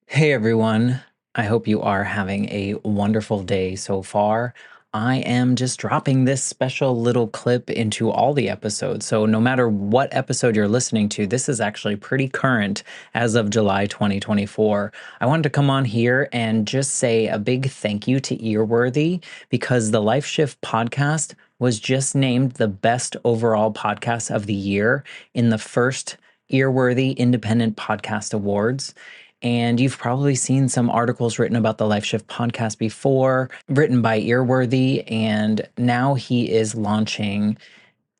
Hey everyone, I hope you are having a wonderful day so far. I am just dropping this special little clip into all the episodes. So, no matter what episode you're listening to, this is actually pretty current as of July 2024. I wanted to come on here and just say a big thank you to Earworthy because the Life Shift podcast was just named the best overall podcast of the year in the first Earworthy Independent Podcast Awards. And you've probably seen some articles written about the Life Shift podcast before, written by Earworthy. And now he is launching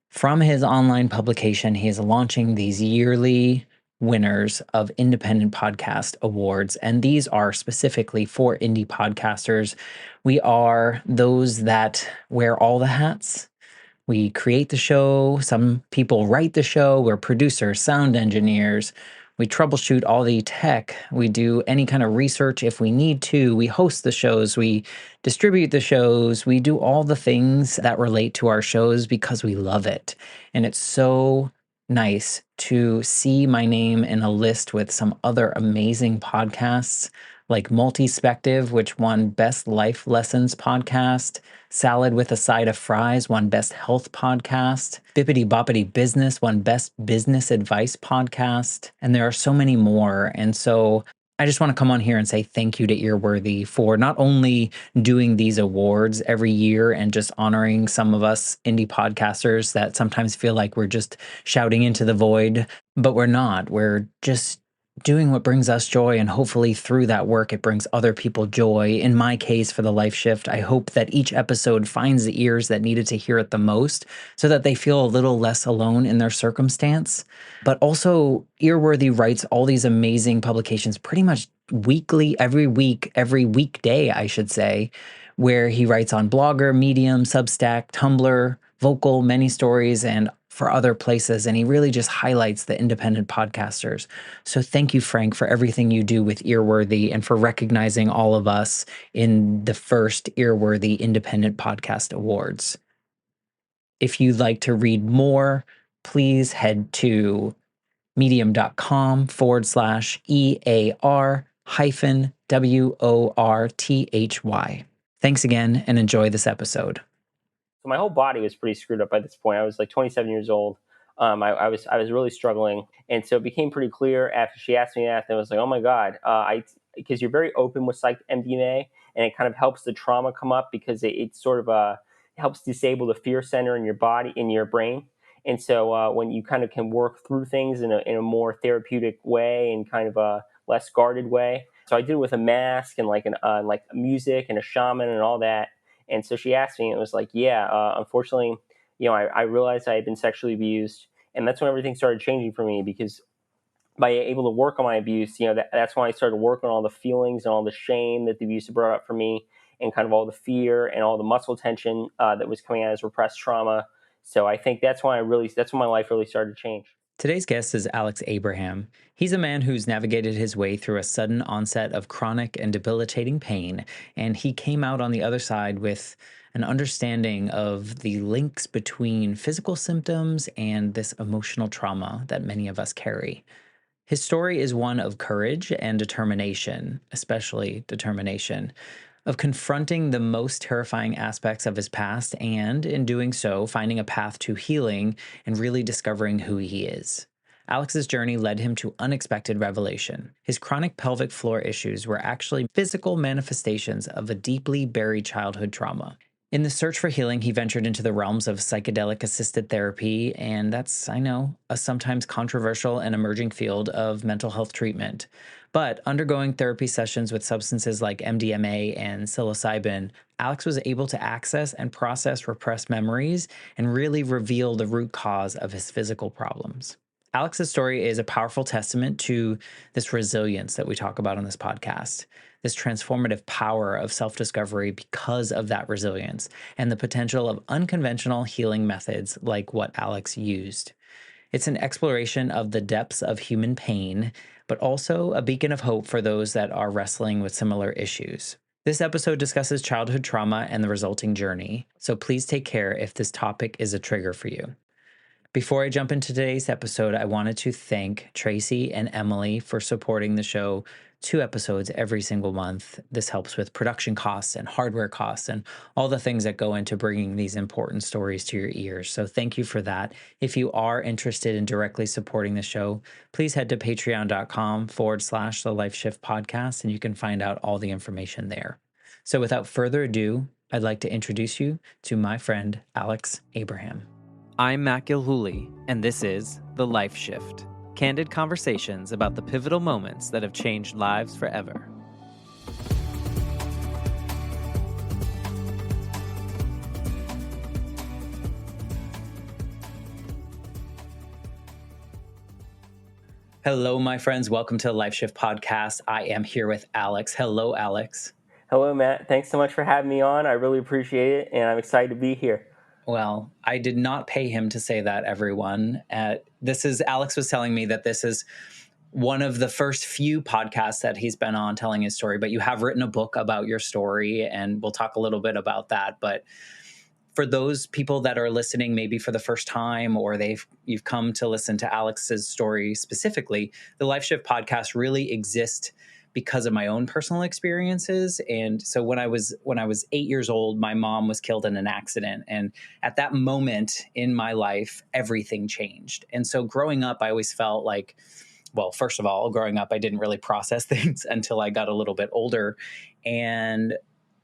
from his online publication, he is launching these yearly winners of independent podcast awards. And these are specifically for indie podcasters. We are those that wear all the hats. We create the show. Some people write the show. We're producers, sound engineers. We troubleshoot all the tech. We do any kind of research if we need to. We host the shows. We distribute the shows. We do all the things that relate to our shows because we love it. And it's so nice to see my name in a list with some other amazing podcasts like Multispective, which won Best Life Lessons Podcast. Salad with a Side of Fries won Best Health Podcast. Bippity Boppity Business won Best Business Advice Podcast. And there are so many more. And so I just want to come on here and say thank you to Earworthy for not only doing these awards every year and just honoring some of us indie podcasters that sometimes feel like we're just shouting into the void, but we're not. We're just doing what brings us joy, and hopefully through that work it brings other people joy. In my case, for the Life Shift, I hope that each episode finds the ears that needed to hear it the most so that they feel a little less alone in their circumstance. But also, Earworthy writes all these amazing publications pretty much weekly, every week, every weekday, I should say, where he writes on Blogger, Medium, Substack, Tumblr, Vocal, Many Stories, and for other places. And he really just highlights the independent podcasters. So thank you, Frank, for everything you do with Earworthy and for recognizing all of us in the first Earworthy Independent Podcast Awards. If you'd like to read more, please head to medium.com/EAR hyphen WORTHY. Thanks again and enjoy this episode. So my whole body was pretty screwed up by this point. I was like 27 years old. I was really struggling, and so it became pretty clear after she asked me that. And I was like, oh my god, because you're very open with psych MDMA, and it kind of helps the trauma come up because it sort of helps disable the fear center in your body, in your brain. And so when you kind of can work through things in a more therapeutic way and kind of a less guarded way. So I did it with a mask and like music and a shaman and all that. And so she asked me, and it was like, yeah, unfortunately, I realized I had been sexually abused. And that's when everything started changing for me, because by able to work on my abuse, that's when I started working on all the feelings and all the shame that the abuse had brought up for me, and kind of all the fear and all the muscle tension that was coming out as repressed trauma. So I think that's when my life really started to change. Today's guest is Alex Abraham. He's a man who's navigated his way through a sudden onset of chronic and debilitating pain, and he came out on the other side with an understanding of the links between physical symptoms and this emotional trauma that many of us carry. His story is one of courage and determination, especially determination, of confronting the most terrifying aspects of his past and, in doing so, finding a path to healing and really discovering who he is. Alex's journey led him to unexpected revelation. His chronic pelvic floor issues were actually physical manifestations of a deeply buried childhood trauma. In the search for healing, he ventured into the realms of psychedelic-assisted therapy, and that's, I know, a sometimes controversial and emerging field of mental health treatment. But undergoing therapy sessions with substances like MDMA and psilocybin, Alex was able to access and process repressed memories and really reveal the root cause of his physical problems. Alex's story is a powerful testament to this resilience that we talk about on this podcast, this transformative power of self-discovery because of that resilience and the potential of unconventional healing methods like what Alex used. It's an exploration of the depths of human pain, but also a beacon of hope for those that are wrestling with similar issues. This episode discusses childhood trauma and the resulting journey, so please take care if this topic is a trigger for you. Before I jump into today's episode, I wanted to thank Tracy and Emily for supporting the show 2 episodes every single month. This helps with production costs and hardware costs and all the things that go into bringing these important stories to your ears. So thank you for that. If you are interested in directly supporting the show, please head to patreon.com/the Life Shift podcast, and you can find out all the information there. So without further ado, I'd like to introduce you to my friend, Alex Abraham. I'm Matt Gilhooly, and this is The Life Shift, candid conversations about the pivotal moments that have changed lives forever. Hello, my friends. Welcome to the Life Shift podcast. I am here with Alex. Hello, Alex. Hello, Matt. Thanks so much for having me on. I really appreciate it, and I'm excited to be here. Well, I did not pay him to say that, everyone. Alex was telling me that this is one of the first few podcasts that he's been on telling his story, but you have written a book about your story, and we'll talk a little bit about that. But for those people that are listening maybe for the first time, or you've come to listen to Alex's story specifically, the Life Shift podcast really exists because of my own personal experiences. And so when I was 8 years old, my mom was killed in an accident. And at that moment in my life, everything changed. And so growing up, I always felt like, well, first of all, growing up, I didn't really process things until I got a little bit older. And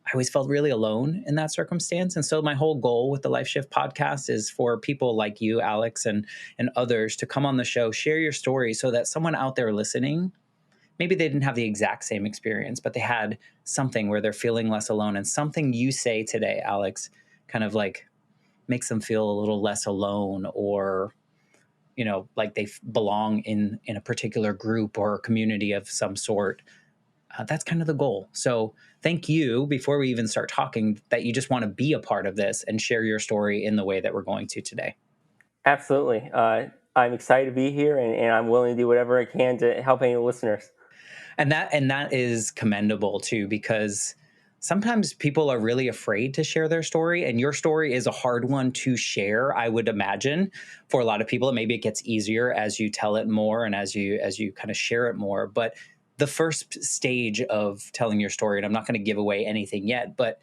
I always felt really alone in that circumstance. And so my whole goal with the Life Shift podcast is for people like you, Alex, and others to come on the show, share your story so that someone out there listening, maybe they didn't have the exact same experience, but they had something where they're feeling less alone. And something you say today, Alex, kind of like makes them feel a little less alone, or, you know, like they belong in a particular group or a community of some sort. That's kind of the goal. So thank you, before we even start talking, that you just want to be a part of this and share your story in the way that we're going to today. Absolutely. I'm excited to be here, and I'm willing to do whatever I can to help any listeners. And that is commendable too, because sometimes people are really afraid to share their story, and your story is a hard one to share, I would imagine, for a lot of people. And maybe it gets easier as you tell it more and as you kind of share it more. But the first stage of telling your story, and I'm not going to give away anything yet, but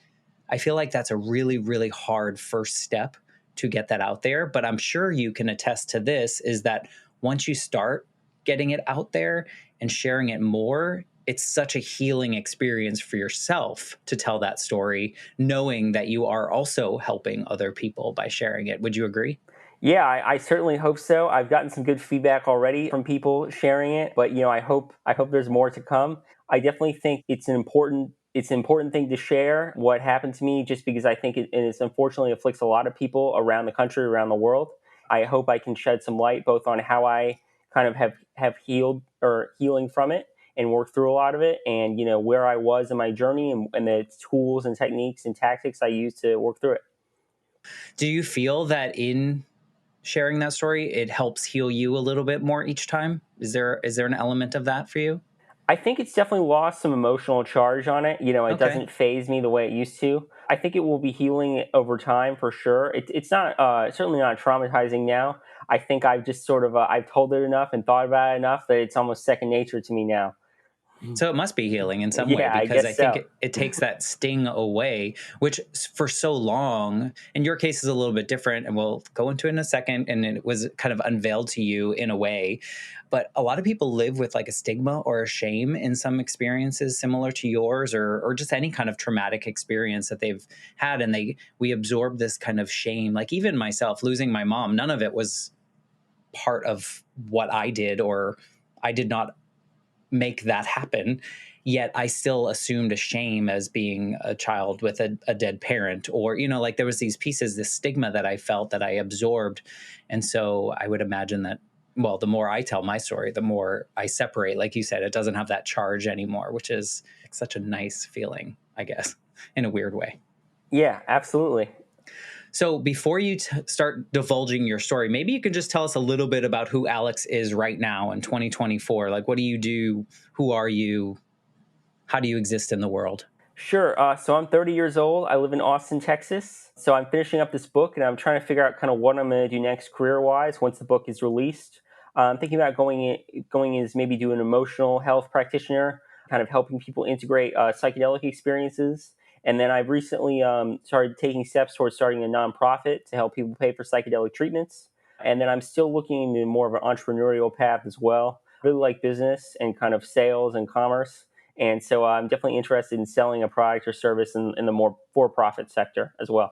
I feel like that's a really, really hard first step to get that out there. But I'm sure you can attest to this, is that once you start getting it out there and sharing it more, it's such a healing experience for yourself to tell that story, knowing that you are also helping other people by sharing it. Would you agree? Yeah, I certainly hope so. I've gotten some good feedback already from people sharing it, but I hope there's more to come. I definitely think it's an important thing to share what happened to me, just because I think it unfortunately afflicts a lot of people around the country, around the world. I hope I can shed some light both on how I kind of have healed or healing from it and worked through a lot of it, and where I was in my journey, and the tools and techniques and tactics I used to work through it. Do you feel that in sharing that story, it helps heal you a little bit more each time? Is there an element of that for you? I think it's definitely lost some emotional charge on it. It doesn't phase me the way it used to. I think it will be healing over time for sure. It's not certainly not traumatizing now. I think I've just sort of I've told it enough and thought about it enough that it's almost second nature to me now. So it must be healing in some way, Yeah, because I think so. it takes that sting away, which for so long, in your case is a little bit different, and we'll go into it in a second, and it was kind of unveiled to you in a way. But a lot of people live with like a stigma or a shame in some experiences similar to yours, or just any kind of traumatic experience that they've had. And we absorb this kind of shame. Like even myself, losing my mom, none of it was part of what I did, or I did not make that happen. Yet I still assumed a shame as being a child with a dead parent, or, like there was these pieces, this stigma that I felt that I absorbed. And so I would imagine that, well, the more I tell my story, the more I separate. Like you said, it doesn't have that charge anymore, which is such a nice feeling, I guess, in a weird way. Yeah, absolutely. So before you start divulging your story, maybe you can just tell us a little bit about who Alex is right now in 2024. Like, what do you do? Who are you? How do you exist in the world? Sure. So I'm 30 years old. I live in Austin, Texas. So I'm finishing up this book, and I'm trying to figure out kind of what I'm going to do next career-wise once the book is released. I'm thinking about going as maybe do an emotional health practitioner, kind of helping people integrate psychedelic experiences. And then I've recently started taking steps towards starting a nonprofit to help people pay for psychedelic treatments. And then I'm still looking into more of an entrepreneurial path as well. Really like business and kind of sales and commerce. And so I'm definitely interested in selling a product or service in the more for-profit sector as well.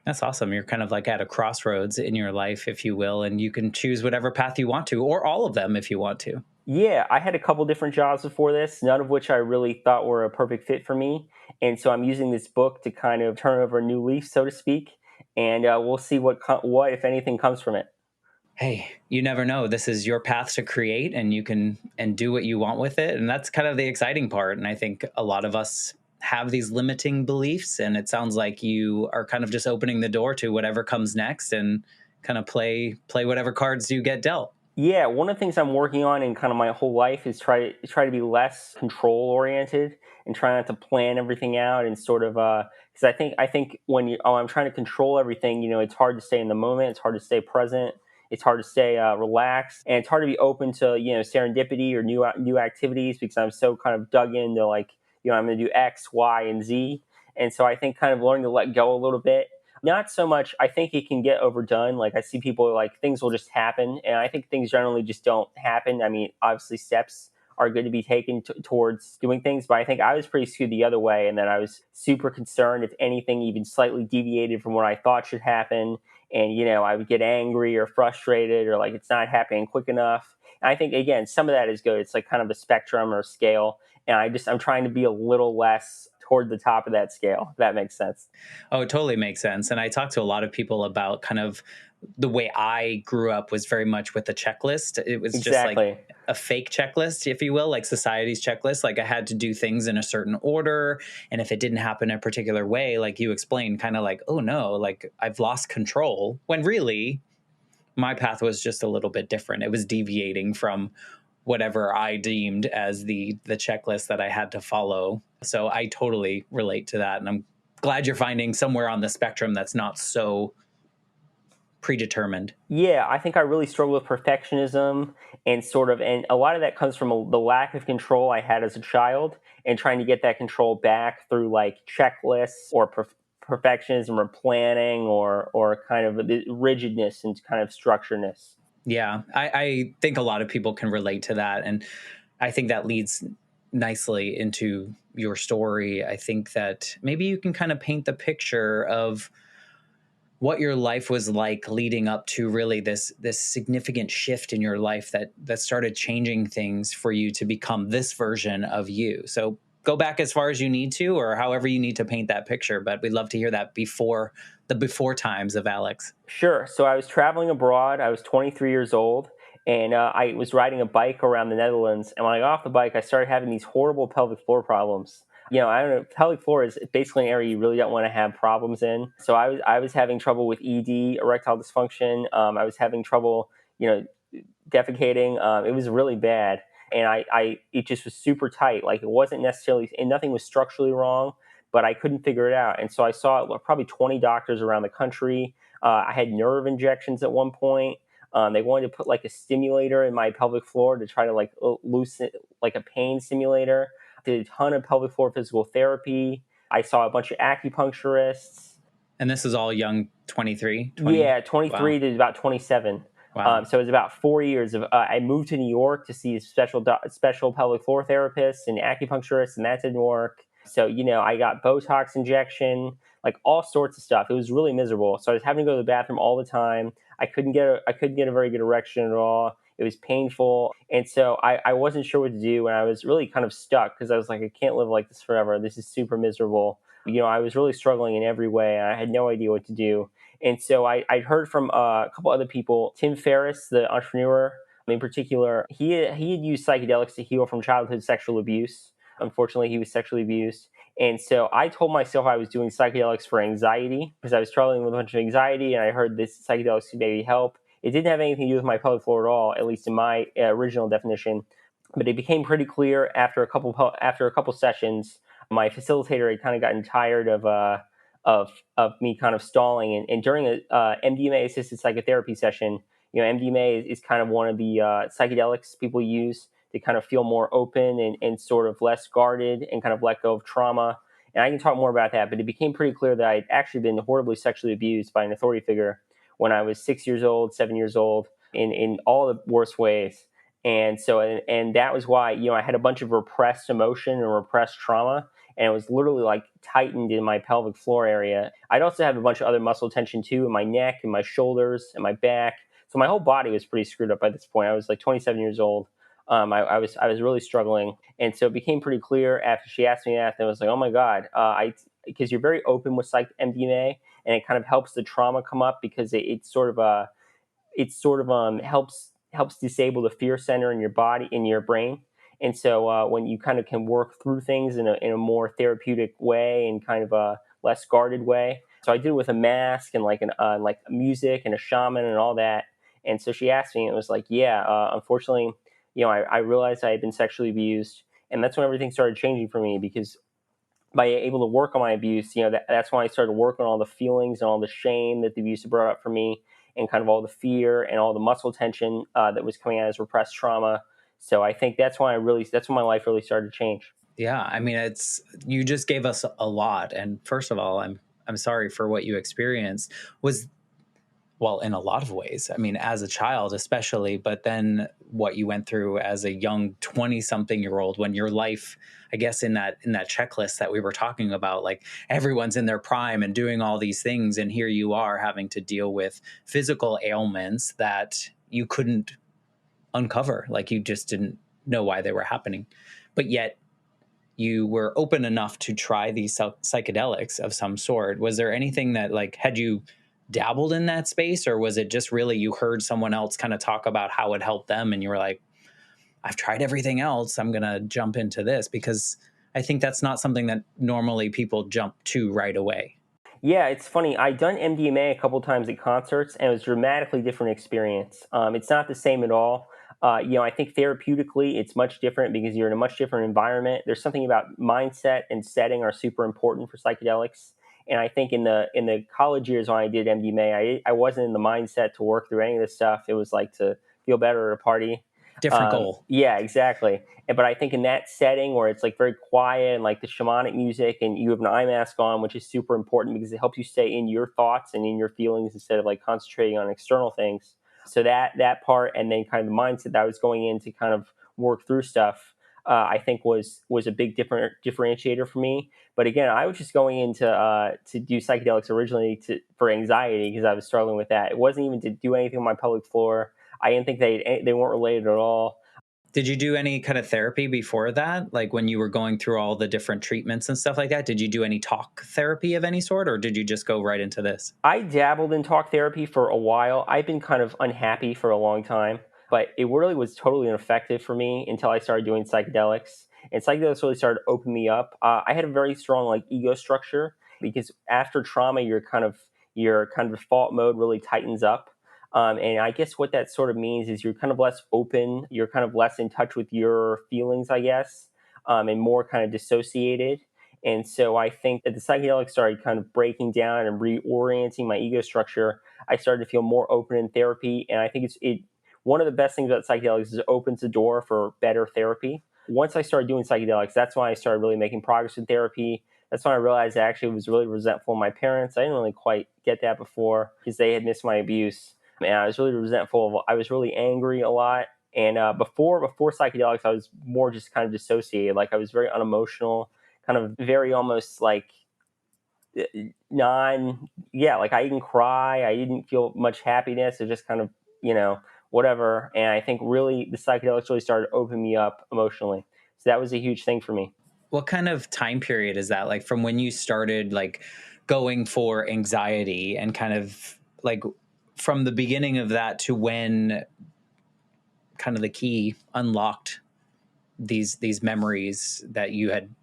That's awesome. You're kind of like at a crossroads in your life, if you will, and you can choose whatever path you want to, or all of them if you want to. Yeah, I had a couple different jobs before this, none of which I really thought were a perfect fit for me. And so I'm using this book to kind of turn over a new leaf, so to speak. And we'll see what, if anything, comes from it. Hey, you never know. This is your path to create, and you can and do what you want with it. And that's kind of the exciting part. And I think a lot of us have these limiting beliefs, and it sounds like you are kind of just opening the door to whatever comes next and kind of play whatever cards you get dealt. Yeah, one of the things I'm working on in kind of my whole life is try to be less control oriented and try not to plan everything out and sort of because I think when I'm trying to control everything, it's hard to stay in the moment, it's hard to stay present, it's hard to stay relaxed, and it's hard to be open to serendipity or new activities because I'm so kind of dug into like I'm going to do X, Y, and Z, and so I think kind of learning to let go a little bit. Not so much. I think it can get overdone. Like I see people like things will just happen, and I think things generally just don't happen. I mean, obviously steps are good to be taken towards doing things, but I think I was pretty skewed the other way, and then I was super concerned if anything even slightly deviated from what I thought should happen, and I would get angry or frustrated or like it's not happening quick enough. And I think again, some of that is good. It's like kind of a spectrum or a scale, and I'm trying to be a little less toward the top of that scale. If that makes sense. Oh, it totally makes sense. And I talk to a lot of people about kind of the way I grew up was very much with a checklist. It was just like Exactly. a fake checklist, if you will, like society's checklist. Like I had to do things in a certain order. And if it didn't happen a particular way, like you explained, kind of like, oh no, like I've lost control. When really my path was just a little bit different. It was deviating from whatever I deemed as the checklist that I had to follow. So I totally relate to that. And I'm glad you're finding somewhere on the spectrum that's not so predetermined. Yeah, I think I really struggle with perfectionism and a lot of that comes from the lack of control I had as a child and trying to get that control back through like checklists or perfectionism or planning or kind of the rigidness and kind of structuredness. Yeah, I think a lot of people can relate to that. And I think that leads nicely into your story. I think that maybe you can kind of paint the picture of what your life was like leading up to really this significant shift in your life that started changing things for you to become this version of you. So go back as far as you need to, or however you need to paint that picture. But we'd love to hear that before times of Alex. Sure. So I was traveling abroad. I was 23 years old, and I was riding a bike around the Netherlands. And when I got off the bike, I started having these horrible pelvic floor problems. I don't know. Pelvic floor is basically an area you really don't want to have problems in. So I was having trouble with ED, erectile dysfunction. I was having trouble, defecating. It was really bad, and it just was super tight. Like it wasn't necessarily, and nothing was structurally wrong, but I couldn't figure it out. And so I saw probably 20 doctors around the country. I had nerve injections at one point. They wanted to put like a stimulator in my pelvic floor to try to like loosen, like a pain stimulator. Did a ton of pelvic floor physical therapy. I saw a bunch of acupuncturists. And this is all young 23, 20? Yeah, Wow. 23 to about 27. Wow. So it was about 4 years of. I moved to New York to see special pelvic floor therapists and acupuncturists, and that didn't work. So I got Botox injection, like all sorts of stuff. It was really miserable. So I was having to go to the bathroom all the time. I couldn't get a very good erection at all. It was painful, and so I wasn't sure what to do, and I was really kind of stuck because I was like, I can't live like this forever. This is super miserable. I was really struggling in every way, and I had no idea what to do. And so I'd heard from a couple other people. Tim Ferriss, the entrepreneur, in particular, he had used psychedelics to heal from childhood sexual abuse. Unfortunately, he was sexually abused. And so I told myself I was doing psychedelics for anxiety because I was struggling with a bunch of anxiety, and I heard this psychedelics could maybe help. It didn't have anything to do with my pelvic floor at all, at least in my original definition. But it became pretty clear after a couple sessions My facilitator had kind of gotten tired of me kind of stalling, and during a MDMA assisted psychotherapy session, MDMA is kind of one of the psychedelics people use to kind of feel more open and sort of less guarded and kind of let go of trauma. And I can talk more about that, but it became pretty clear that I'd actually been horribly sexually abused by an authority figure when I was 6 years old, 7 years old, in all the worst ways. And that was why, I had a bunch of repressed emotion and repressed trauma, and it was literally like tightened in my pelvic floor area. I'd also have a bunch of other muscle tension too in my neck and my shoulders and my back. So my whole body was pretty screwed up by this point. I was like 27 years old. I was really struggling, and so it became pretty clear after she asked me that. I was like, oh my god, because you're very open with MDMA, and it kind of helps the trauma come up because it helps disable the fear center in your body, in your brain. And so when you kind of can work through things in a more therapeutic way and kind of a less guarded way. So I did it with a mask and like music and a shaman and all that. And so she asked me, and it was like, yeah, unfortunately, I realized I had been sexually abused, and that's when everything started changing for me, because by able to work on my abuse, that's when I started working on all the feelings and all the shame that the abuse had brought up for me, and kind of all the fear and all the muscle tension that was coming out as repressed trauma. So I think that's when my life really started to change. Yeah, I mean, you just gave us a lot. And first of all, I'm sorry for what you experienced. Was Well, in a lot of ways. I mean, as a child, especially, but then what you went through as a young 20-something-year-old, when your life, I guess, in that checklist that we were talking about, like everyone's in their prime and doing all these things, and here you are having to deal with physical ailments that you couldn't uncover, like you just didn't know why they were happening, but yet you were open enough to try these psychedelics of some sort. Was there anything that, like, had you dabbled in that space, or was it just really you heard someone else kind of talk about how it helped them and you were like, I've tried everything else, I'm going to jump into this? Because I think that's not something that normally people jump to right away. Yeah, it's funny. I done MDMA a couple times at concerts, and it was a dramatically different experience. It's not the same at all. I think therapeutically, it's much different because you're in a much different environment. There's something about mindset and setting are super important for psychedelics. And I think in the college years when I did MDMA, I wasn't in the mindset to work through any of this stuff. It was like to feel better at a party. Different goal. Yeah, exactly. But I think in that setting where it's like very quiet and like the shamanic music, and you have an eye mask on, which is super important because it helps you stay in your thoughts and in your feelings instead of like concentrating on external things. So that part, and then kind of the mindset that I was going in to kind of work through stuff, I think was a big different differentiator for me. But again, I was just going in to do psychedelics originally for anxiety because I was struggling with that. It wasn't even to do anything on my pelvic floor. I didn't think they weren't related at all. Did you do any kind of therapy before that? Like when you were going through all the different treatments and stuff like that, did you do any talk therapy of any sort, or did you just go right into this? I dabbled in talk therapy for a while. I've been kind of unhappy for a long time, but it really was totally ineffective for me until I started doing psychedelics. And psychedelics really started to open me up. I had a very strong like ego structure because after trauma, your default mode really tightens up. And I guess what that sort of means is you're kind of less open, you're kind of less in touch with your feelings, I guess, and more kind of dissociated. And so I think that the psychedelics started kind of breaking down and reorienting my ego structure. I started to feel more open in therapy, and I think it one of the best things about psychedelics is it opens the door for better therapy. Once I started doing psychedelics, that's when I started really making progress in therapy. That's when I realized I actually was really resentful of my parents. I didn't really quite get that before because they had missed my abuse, and I was really resentful. I was really angry a lot. And before psychedelics, I was more just kind of dissociated. Like I was very unemotional, kind of very almost like like I didn't cry, I didn't feel much happiness. It just kind of whatever. And I think really the psychedelics really started to open me up emotionally. So that was a huge thing for me. What kind of time period is that, like from when you started like going for anxiety, and kind of like from the beginning of that to when kind of the key unlocked these memories that you had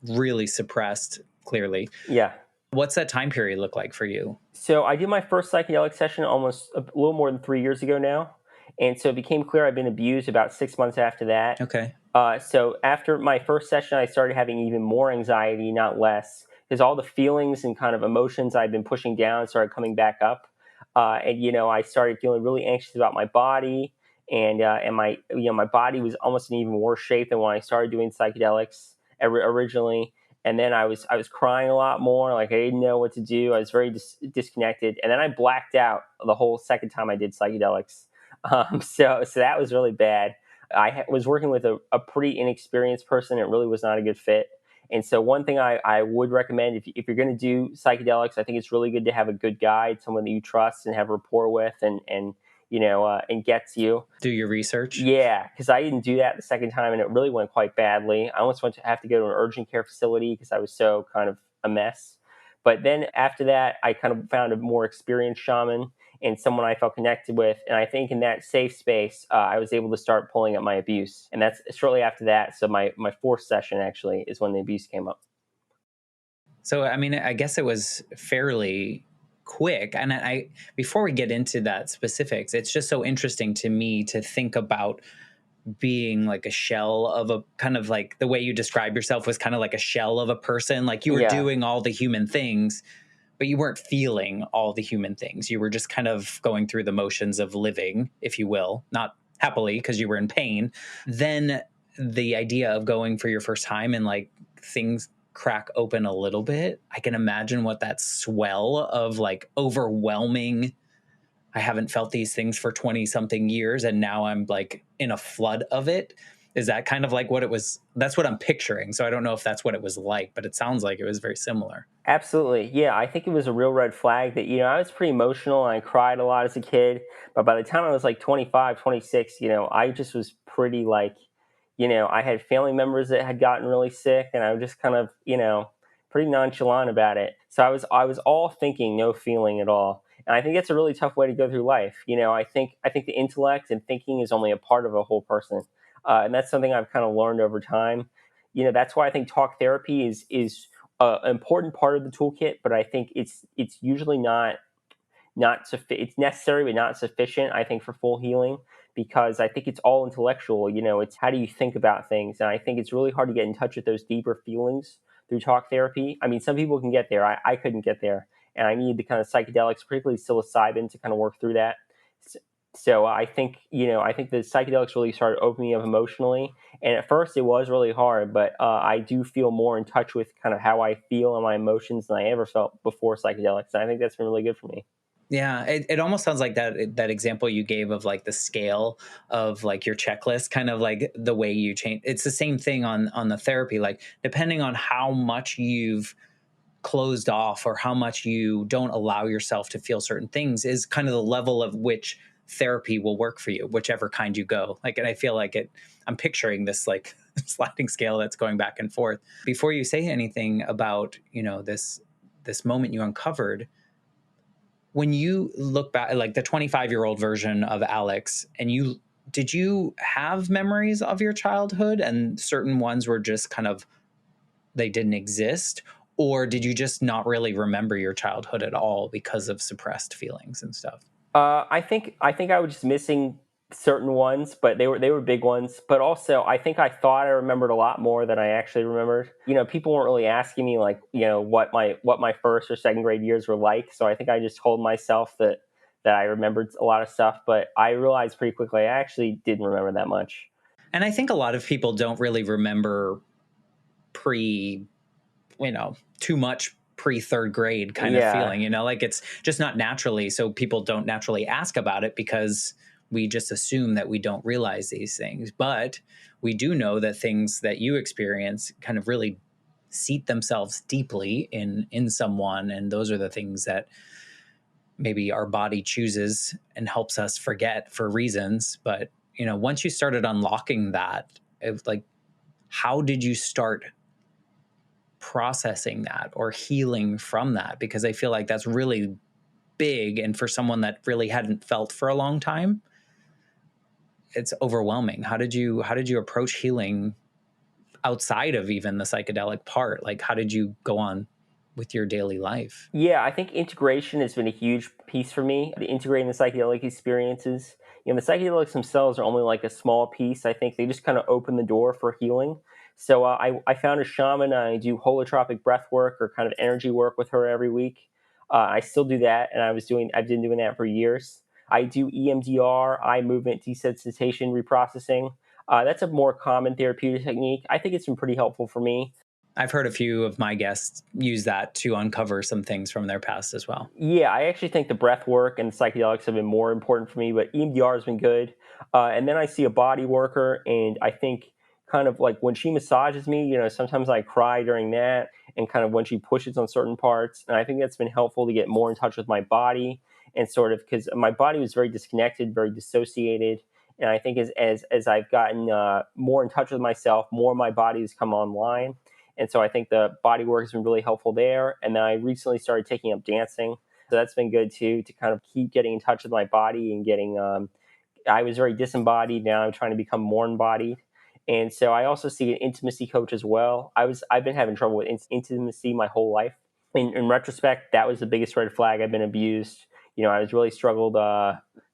really suppressed clearly? Yeah. What's that time period look like for you? So I did my first psychedelic session almost a little more than 3 years ago now. And so it became clear I'd been abused about 6 months after that. Okay. So after my first session, I started having even more anxiety, not less, because all the feelings and kind of emotions I'd been pushing down started coming back up. And I started feeling really anxious about my body, and my body was almost in even worse shape than when I started doing psychedelics originally. And then I was crying a lot more, like I didn't know what to do. I was very disconnected, and then I blacked out the whole second time I did psychedelics. So that was really bad. Was working with a pretty inexperienced person. It really was not a good fit. And so, one thing I would recommend if you're going to do psychedelics, I think it's really good to have a good guide, someone that you trust and have rapport with, and gets you. Do your research. Yeah, because I didn't do that the second time, and it really went quite badly. I almost went to have to go to an urgent care facility because I was so kind of a mess. But then after that, I kind of found a more experienced shaman and someone I felt connected with. And I think in that safe space, I was able to start pulling up my abuse. And that's shortly after that. So my fourth session actually is when the abuse came up. So, I mean, I guess it was fairly quick. And before we get into that specifics, it's just so interesting to me to think about being like a shell of a kind of like the way you describe yourself was kind of like a shell of a person. Like you were Yeah. doing all the human things, but you weren't feeling all the human things. You were just kind of going through the motions of living, if you will, not happily because you were in pain. Then the idea of going for your first time and like things crack open a little bit, I can imagine what that swell of like overwhelming, I haven't felt these things for 20 something years and now I'm like in a flood of it. Is that kind of like what it was? That's what I'm picturing. So I don't know if that's what it was like, but it sounds like it was very similar. Absolutely. Yeah, I think it was a real red flag that, I was pretty emotional and I cried a lot as a kid. But by the time I was like 25, 26, I just was pretty like, I had family members that had gotten really sick and I was just kind of, pretty nonchalant about it. So I was all thinking, no feeling at all. And I think that's a really tough way to go through life. I think the intellect and thinking is only a part of a whole person. And that's something I've kind of learned over time. That's why I think talk therapy is an important part of the toolkit, but I think it's usually it's necessary but not sufficient. I think for full healing because I think it's all intellectual. It's how do you think about things, and I think it's really hard to get in touch with those deeper feelings through talk therapy. I mean, some people can get there. I couldn't get there, and I need the kind of psychedelics, particularly psilocybin, to kind of work through that. So I think the psychedelics really started opening me up emotionally, and at first it was really hard, but I do feel more in touch with kind of how I feel and my emotions than I ever felt before psychedelics. And I think that's been really good for me. Yeah, it almost sounds like that example you gave of like the scale of like your checklist, kind of like the way you change. It's the same thing on the therapy. Like depending on how much you've closed off or how much you don't allow yourself to feel certain things is kind of the level of which therapy will work for you, whichever kind you go. Like, and I feel like I'm picturing this like sliding scale that's going back and forth. Before you say anything about, this moment you uncovered, when you look back, like the 25-year-old version of Alex, and did you have memories of your childhood and certain ones were just kind of, they didn't exist? Or did you just not really remember your childhood at all because of suppressed feelings and stuff? I think I was just missing certain ones, but they were big ones. But also, I think I thought I remembered a lot more than I actually remembered. People weren't really asking me like, what my first or second grade years were like. So I think I just told myself that I remembered a lot of stuff. But I realized pretty quickly I actually didn't remember that much. And I think a lot of people don't really remember too much pre third grade kind of Yeah. feeling, like it's just not naturally. So people don't naturally ask about it because we just assume that we don't realize these things. But we do know that things that you experience kind of really seat themselves deeply in someone. And those are the things that maybe our body chooses and helps us forget for reasons. But, once you started unlocking that, it, like, how did you start processing that or healing from that? Because I feel like that's really big. And for someone that really hadn't felt for a long time, it's overwhelming. How did you approach healing outside of even the psychedelic part? Like, how did you go on with your daily life? Yeah, I think integration has been a huge piece for me. The integrating the psychedelic experiences. The psychedelics themselves are only like a small piece. I think they just kind of open the door for healing. So I found a shaman. I do holotropic breath work or kind of energy work with her every week. I still do that, and I've been doing that for years. I do EMDR, eye movement desensitization reprocessing. That's a more common therapeutic technique. I think it's been pretty helpful for me. I've heard a few of my guests use that to uncover some things from their past as well. Yeah, I actually think the breath work and the psychedelics have been more important for me, but EMDR has been good. And then I see a body worker, and I think kind of like when she massages me, sometimes I cry during that, and kind of when she pushes on certain parts. And I think that's been helpful to get more in touch with my body and sort of because my body was very disconnected, very dissociated. And I think as I've gotten more in touch with myself, more of my body has come online. And so I think the body work has been really helpful there. And then I recently started taking up dancing. So that's been good too, to kind of keep getting in touch with my body and getting, I was very disembodied. Now I'm trying to become more embodied. And so I also see an intimacy coach as well. I've been having trouble with intimacy my whole life. In retrospect, that was the biggest red flag. I've been abused. I was really struggled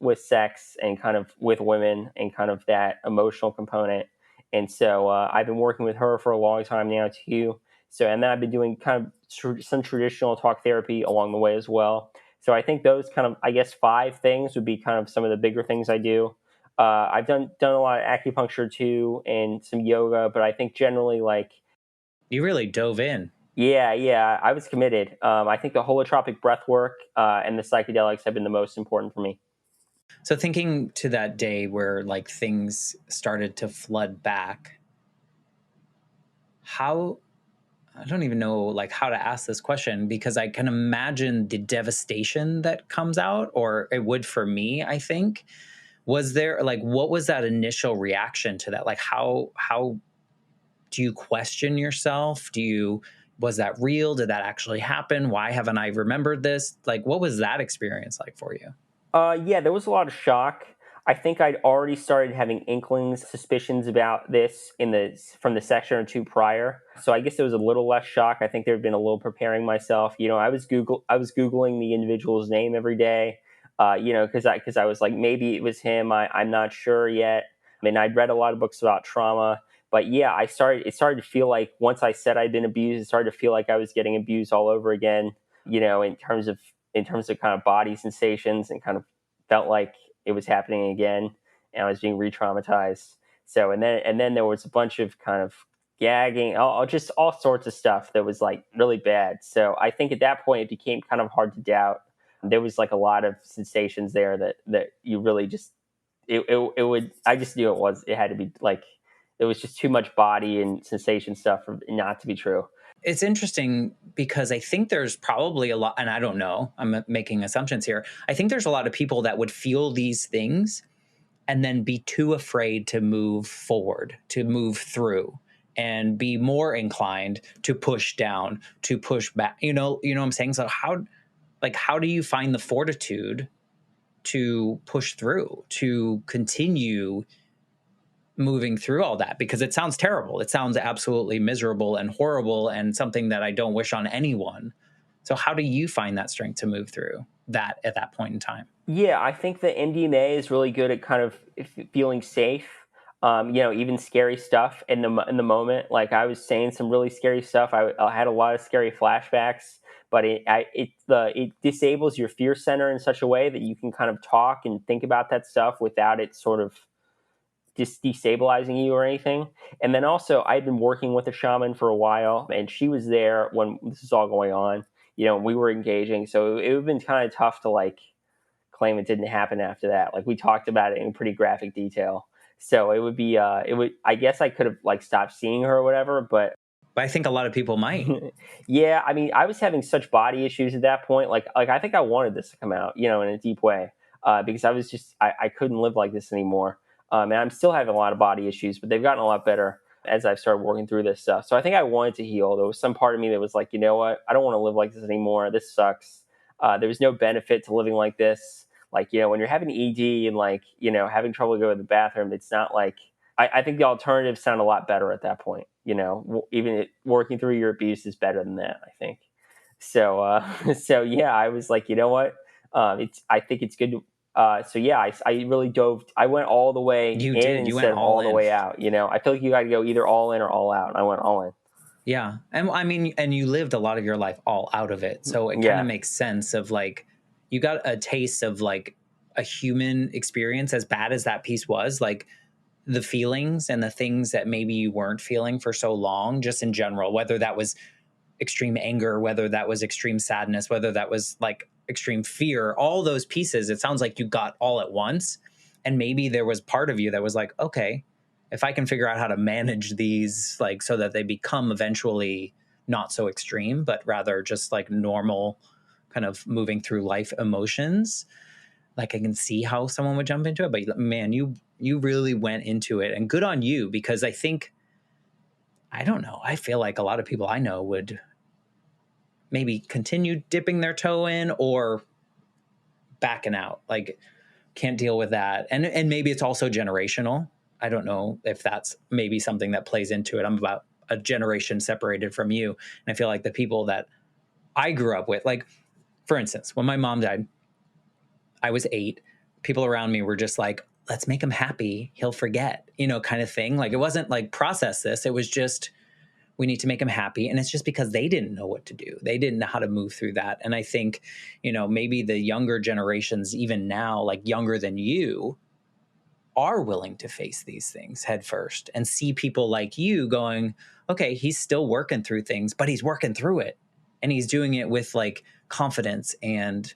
with sex and kind of with women and kind of that emotional component. And so I've been working with her for a long time now too. So, and then I've been doing kind of some traditional talk therapy along the way as well. So I think those kind of, I guess, 5 things would be kind of some of the bigger things I do. I've done a lot of acupuncture too and some yoga, but I think generally like, You really dove in. yeah, I was committed. I think the holotropic breath work and the psychedelics have been the most important for me. So thinking to that day where like things started to flood back, how I don't even know like how to ask this question because I can imagine the devastation that comes out, or it would for me, I think. Was there like what was that initial reaction to that? Like how do you question yourself? Was that real? Did that actually happen? Why haven't I remembered this? Like what was that experience like for you? Yeah, there was a lot of shock. I think I'd already started having inklings, suspicions about this from the section or two prior. So I guess there was a little less shock. I think there had been a little preparing myself. I was googling the individual's name every day. Because I was like maybe it was him. I'm not sure yet. I mean, I'd read a lot of books about trauma, but yeah, it started to feel like once I said I'd been abused, it started to feel like I was getting abused all over again. In terms of kind of body sensations and kind of felt like it was happening again and I was being re-traumatized. So and then there was a bunch of kind of gagging, just all sorts of stuff that was like really bad. So I think at that point it became kind of hard to doubt. There was like a lot of sensations there that you really just it would I just knew it had to be like it was just too much body and sensation stuff for it not to be true. It's interesting because I think there's probably a lot, and I don't know, I'm making assumptions here. I think there's a lot of people that would feel these things and then be too afraid to move forward, to move through, and be more inclined to push down, to push back. You know what I'm saying? So how do you find the fortitude to push through, to continue moving through all that? Because it sounds terrible. It sounds absolutely miserable and horrible and something that I don't wish on anyone. So how do you find that strength to move through that at that point in time? Yeah, I think the MDMA is really good at kind of feeling safe. Even scary stuff in the moment. Like I was saying some really scary stuff. I had a lot of scary flashbacks, but it disables your fear center in such a way that you can kind of talk and think about that stuff without it sort of just destabilizing you or anything. And then also, I'd been working with a shaman for a while, and she was there when this was all going on. We were engaging, so it would have been kind of tough to like claim it didn't happen after that. Like we talked about it in pretty graphic detail. So it would be, I guess I could have like stopped seeing her or whatever, but But I think a lot of people might. yeah, I mean, I was having such body issues at that point. Like I think I wanted this to come out, in a deep way, because I couldn't live like this anymore. And I'm still having a lot of body issues, but they've gotten a lot better as I've started working through this stuff. So I think I wanted to heal. There was some part of me that was like, you know what? I don't want to live like this anymore. This sucks. There was no benefit to living like this. Like, when you're having ED and like, having trouble to go to the bathroom, it's not like, I think the alternatives sound a lot better at that point. Working through your abuse is better than that, I think. So, so yeah, I was like, you know what? I think it's good. So yeah, I really dove. I went all the way You in did. You went instead of all all the in. way out. I feel like you got to go either all in or all out. And I went all in. Yeah. And I mean, and you lived a lot of your life all out of it. So it kind of Yeah. makes sense of like, you got a taste of like a human experience, as bad as that piece was, like the feelings and the things that maybe you weren't feeling for so long, just in general, whether that was extreme anger, whether that was extreme sadness, whether that was like extreme fear, all those pieces, it sounds like you got all at once. And maybe there was part of you that was like, okay, if I can figure out how to manage these, like, so that they become eventually not so extreme, but rather just like normal kind of moving through life emotions, like I can see how someone would jump into it. But man, you really went into it, and good on you, because I think, I don't know, I feel like a lot of people I know would maybe continue dipping their toe in or backing out, like can't deal with that. And maybe it's also generational. I don't know if that's maybe something that plays into it. I'm about a generation separated from you, and I feel like the people that I grew up with, like for instance, when my mom died, I was 8. People around me were just like, let's make him happy, he'll forget, kind of thing. Like it wasn't like process this, it was just, we need to make them happy. And it's just because they didn't know what to do. They didn't know how to move through that. And I think, maybe the younger generations, even now, like younger than you, are willing to face these things head first and see people like you going, okay, he's still working through things, but he's working through it. And he's doing it with like confidence and,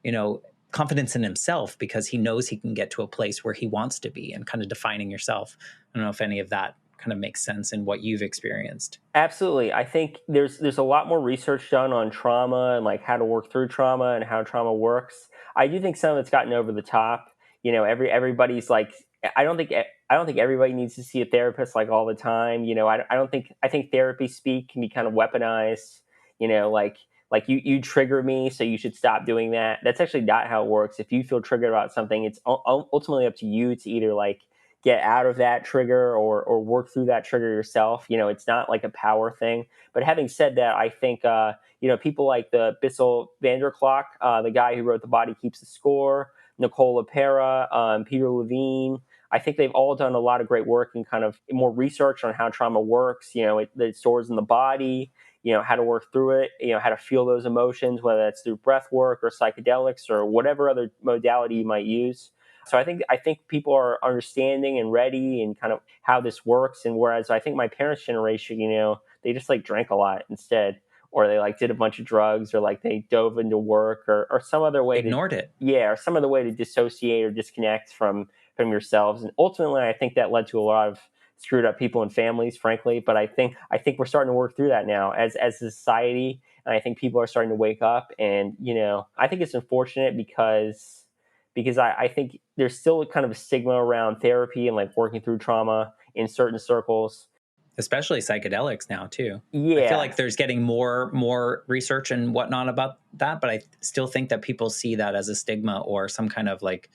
you know, confidence in himself, because he knows he can get to a place where he wants to be, and kind of defining yourself. I don't know if any of that kind of makes sense in what you've experienced. Absolutely. I think there's a lot more research done on trauma and like how to work through trauma and how trauma works. I do think some of it's gotten over the top. Everybody's like, I don't think everybody needs to see a therapist like all the time. I think therapy speak can be kind of weaponized. Like you trigger me, so you should stop doing that. That's actually not how it works. If you feel triggered about something, it's ultimately up to you to either like get out of that trigger or work through that trigger yourself. It's not like a power thing. But having said that, I think people like the Bissell van der Kolk, the guy who wrote The Body Keeps the Score, Nicole LePera, Peter Levine. I think they've all done a lot of great work and kind of more research on how trauma works. It stores in the body. How to work through it. How to feel those emotions, whether that's through breath work or psychedelics or whatever other modality you might use. So I think people are understanding and ready and kind of how this works. And whereas I think my parents' generation, they just like drank a lot instead, or they like did a bunch of drugs, or like they dove into work, or some other way to, Ignored it. yeah, or some other way to dissociate or disconnect from yourselves. And ultimately, I think that led to a lot of screwed up people and families, frankly. But I think we're starting to work through that now as a society, and I think people are starting to wake up. And I think it's unfortunate because I think there's still kind of a stigma around therapy and like working through trauma in certain circles. Especially psychedelics now too. I feel Yeah. like there's getting more research and whatnot about that, but I still think that people see that as a stigma or some kind of like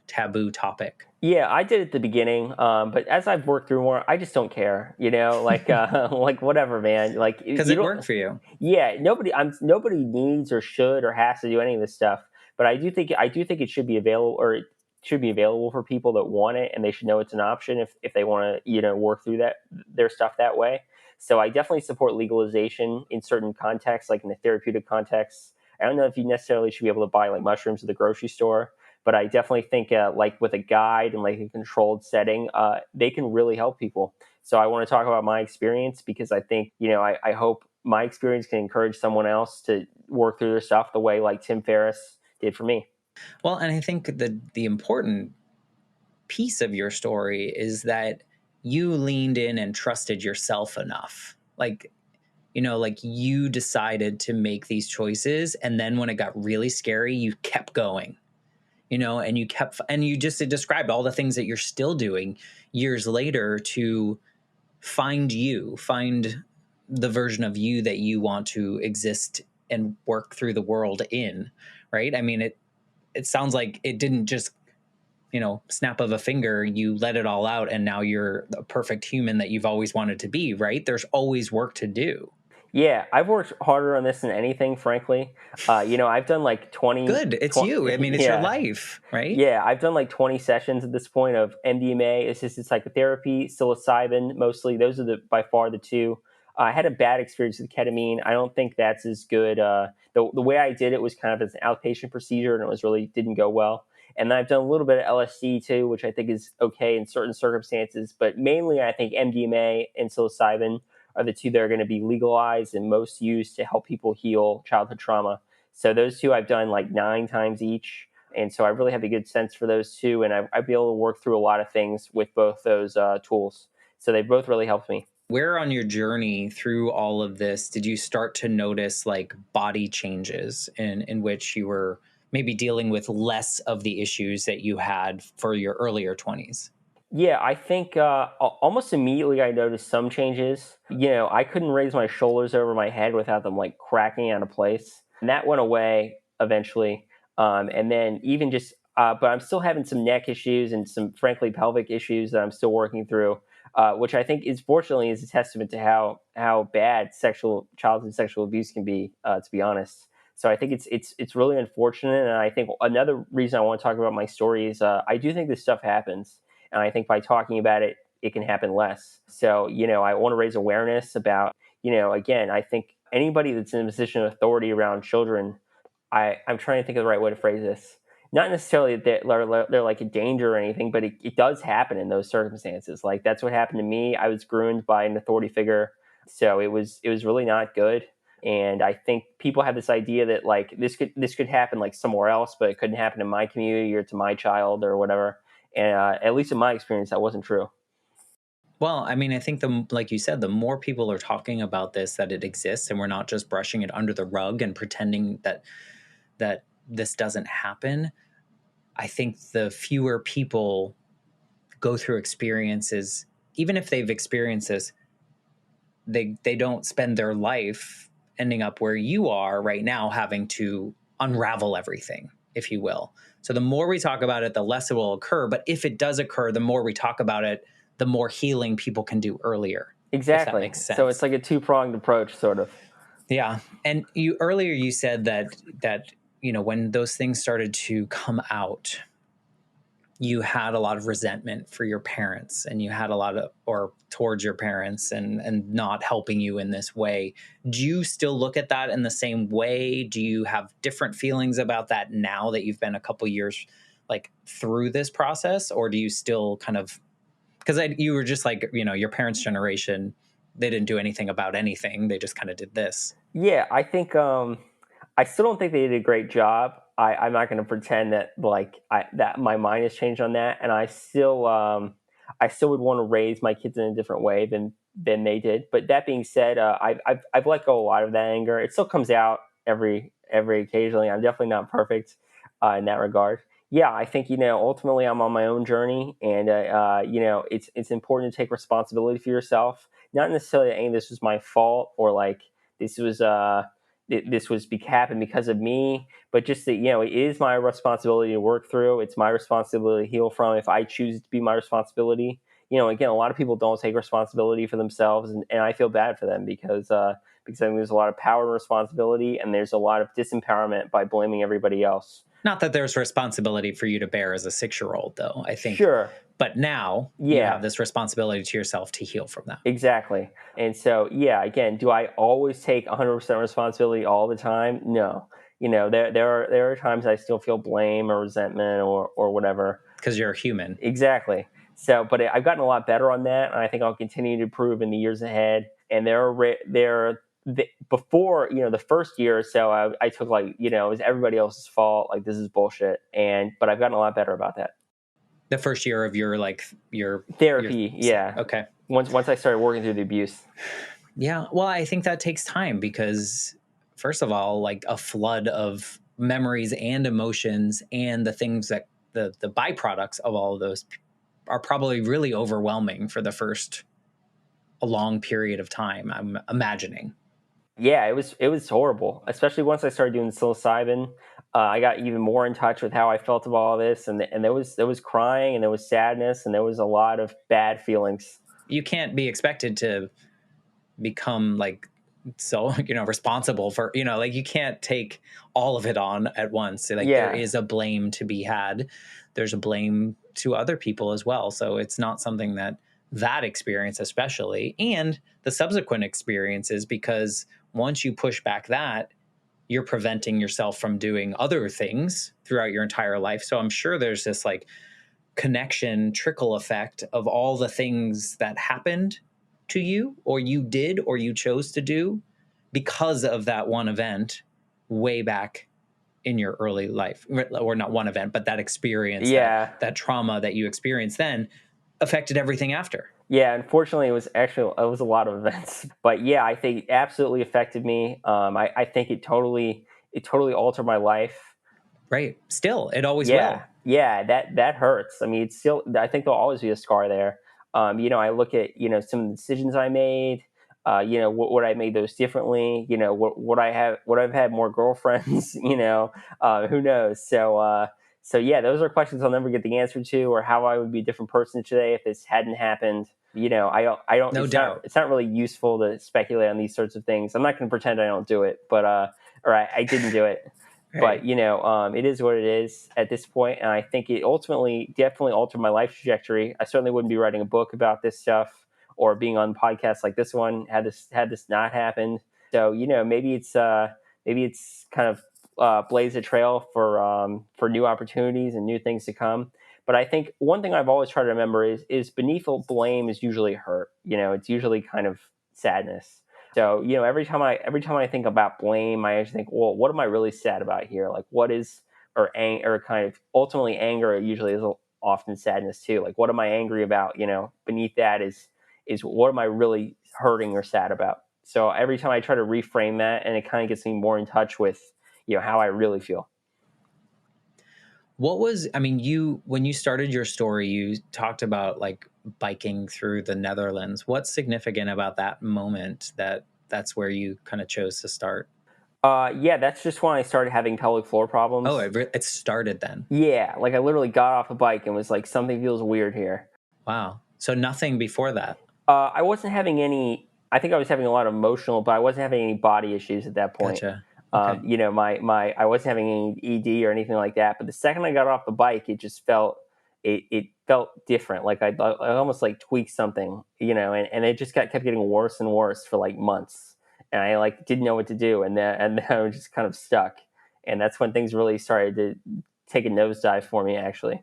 taboo topic. Yeah, I did at the beginning, but as I've worked through more, I just don't care. Like, like whatever, man. Like Because you it don't. worked for you. Yeah, nobody needs or should or has to do any of this stuff. But I do think it should be available, or it should be available for people that want it, and they should know it's an option if they want to work through their stuff that way. So I definitely support legalization in certain contexts, like in the therapeutic context. I don't know if you necessarily should be able to buy like mushrooms at the grocery store, but I definitely think like with a guide and like a controlled setting, they can really help people. So I want to talk about my experience because I think, I hope my experience can encourage someone else to work through their stuff the way like Tim Ferriss did for me. Well, and I think the important piece of your story is that you leaned in and trusted yourself enough. Like you decided to make these choices, and then when it got really scary, you kept going. And you just described all the things that you're still doing years later to find the version of you that you want to exist and work through the world in, right? I mean, it sounds like it didn't just, snap of a finger, you let it all out and now you're the perfect human that you've always wanted to be, right? There's always work to do. Yeah, I've worked harder on this than anything, frankly. I've done like 20, Good. It's you. I mean, it's your yeah, life, right? yeah, I've done like 20 sessions at this point of MDMA, assisted psychotherapy, psilocybin, mostly. Those are by far the two. I had a bad experience with ketamine. I don't think that's as good. The way I did it was kind of as an outpatient procedure, and it was really didn't go well. And then I've done a little bit of LSD too, which I think is okay in certain circumstances. But mainly, I think MDMA and psilocybin are the two that are going to be legalized and most used to help people heal childhood trauma. So those two I've done like 9 times each. And so I really have a good sense for those two. And I'd be able to work through a lot of things with both those tools. So they both really helped me. Where on your journey through all of this did you start to notice like body changes in which you were maybe dealing with less of the issues that you had for your earlier 20s? Yeah, I think almost immediately I noticed some changes. I couldn't raise my shoulders over my head without them like cracking out of place. And that went away eventually. And then even just, but I'm still having some neck issues and some, frankly, pelvic issues that I'm still working through, which I think is fortunately is a testament to how bad childhood sexual abuse can be, to be honest. So I think it's really unfortunate. And I think another reason I want to talk about my story is I do think this stuff happens. And I think by talking about it, it can happen less. So, I want to raise awareness about, again, I think anybody that's in a position of authority around children, I'm trying to think of the right way to phrase this. Not necessarily that they're like a danger or anything, but it does happen in those circumstances. Like that's what happened to me. I was groomed by an authority figure. So it was really not good. And I think people have this idea that like this could happen like somewhere else, but it couldn't happen in my community or to my child or whatever. And at least in my experience, that wasn't true. Well, I mean, I think like you said, the more people are talking about this, that it exists, and we're not just brushing it under the rug and pretending that this doesn't happen. I think the fewer people go through experiences, even if they've experienced this, they don't spend their life ending up where you are right now, having to unravel everything, if you will. So the more we talk about it, the less it will occur. But if it does occur, the more we talk about it, the more healing people can do earlier, if that Exactly. makes So it's sense. like a two-pronged approach, sort of. Yeah. And you said that when those things started to come out, you had a lot of resentment for your parents, and you had a lot of, or towards your parents, and not helping you in this way. Do you still look at that in the same way? Do you have different feelings about that now that you've been a couple years like through this process? Or do you still kind of, because you were just like, your parents' generation, they didn't do anything about anything. They just kind of did this. Yeah, I think I still don't think they did a great job. I'm not going to pretend that that my mind has changed on that, and I still would want to raise my kids in a different way than they did. But that being said, I've let go a lot of that anger. It still comes out every occasionally. I'm definitely not perfect in that regard. Yeah, I think ultimately I'm on my own journey, and it's important to take responsibility for yourself. Not necessarily that any of this was my fault or like this was happened because of me, but just that it is my responsibility to work through. It's my responsibility to heal from. If I choose it to be my responsibility, again, a lot of people don't take responsibility for themselves, and I feel bad for them because I think there's a lot of power and responsibility, and there's a lot of disempowerment by blaming everybody else. Not that there's responsibility for you to bear as a 6-year-old, though, I think. Sure. But now you Yeah. have this responsibility to yourself to heal from that. Exactly. And so, yeah, again, do I always take 100% responsibility all the time? No. There are times I still feel blame or resentment or whatever. Because you're a human. Exactly. So, but I've gotten a lot better on that, and I think I'll continue to improve in the years ahead. And before the first year or so, I took it was everybody else's fault. Like this is bullshit. But I've gotten a lot better about that. The first year of your Therapy, yeah. Okay. Once I started working through the abuse. Yeah. Well, I think that takes time because, first of all, like a flood of memories and emotions and the things that the byproducts of all of those are probably really overwhelming for the first a long period of time, I'm imagining. Yeah, it was horrible, especially once I started doing psilocybin. I got even more in touch with how I felt about all this, and there was crying, and there was sadness, and there was a lot of bad feelings. You can't be expected to become like so, responsible for, like you can't take all of it on at once. So, like there Yeah. is a blame to be had. There's a blame to other people as well. So it's not something that experience especially, and the subsequent experiences, because once you push back that, you're preventing yourself from doing other things throughout your entire life. So I'm sure there's this like connection trickle effect of all the things that happened to you or you did or you chose to do because of that one event way back in your early life, or not one event, but that experience, Yeah. that trauma that you experienced then affected everything after. Yeah, unfortunately, it was a lot of events, but yeah, I think it absolutely affected me. I think it totally altered my life. Right. Still, it always Yeah, will. yeah, that hurts. I mean, it's still. I think there'll always be a scar there. I look at some of the decisions I made. What I made those differently. What I've had more girlfriends. Who knows? So yeah, those are questions I'll never get the answer to, or how I would be a different person today if this hadn't happened. I don't. No doubt. It's not really useful to speculate on these sorts of things. I'm not going to pretend I don't do it, but or I didn't do it. Right. But it is what it is at this point, and I think it ultimately definitely altered my life trajectory. I certainly wouldn't be writing a book about this stuff or being on podcasts like this one had this not happened. So maybe it's kind of blaze a trail for new opportunities and new things to come. But I think one thing I've always tried to remember is beneath blame is usually hurt. It's usually kind of sadness. So every time I think about blame, I actually think, well, what am I really sad about here? Like, what is or kind of ultimately anger usually is often sadness too. Like, what am I angry about? Beneath that is what am I really hurting or sad about? So every time I try to reframe that, and it kind of gets me more in touch with how I really feel. When you started your story, you talked about like biking through the Netherlands. What's significant about that moment that's where you kind of chose to start? Yeah, that's just when I started having pelvic floor Oh, problems. it started then. Yeah, like I literally got off a bike and was like, something feels weird here. Wow. So nothing before that. I wasn't having any. I think I was having a lot of emotional, but I wasn't having any body issues at that point. Gotcha. Okay. My I wasn't having any ED or anything like that. But the second I got off the bike, it just felt it felt different. Like I almost like tweaked something, and it just kept getting worse and worse for like months, and I like didn't know what to do, and then I was just kind of stuck, and that's when things really started to take a nosedive for me, actually.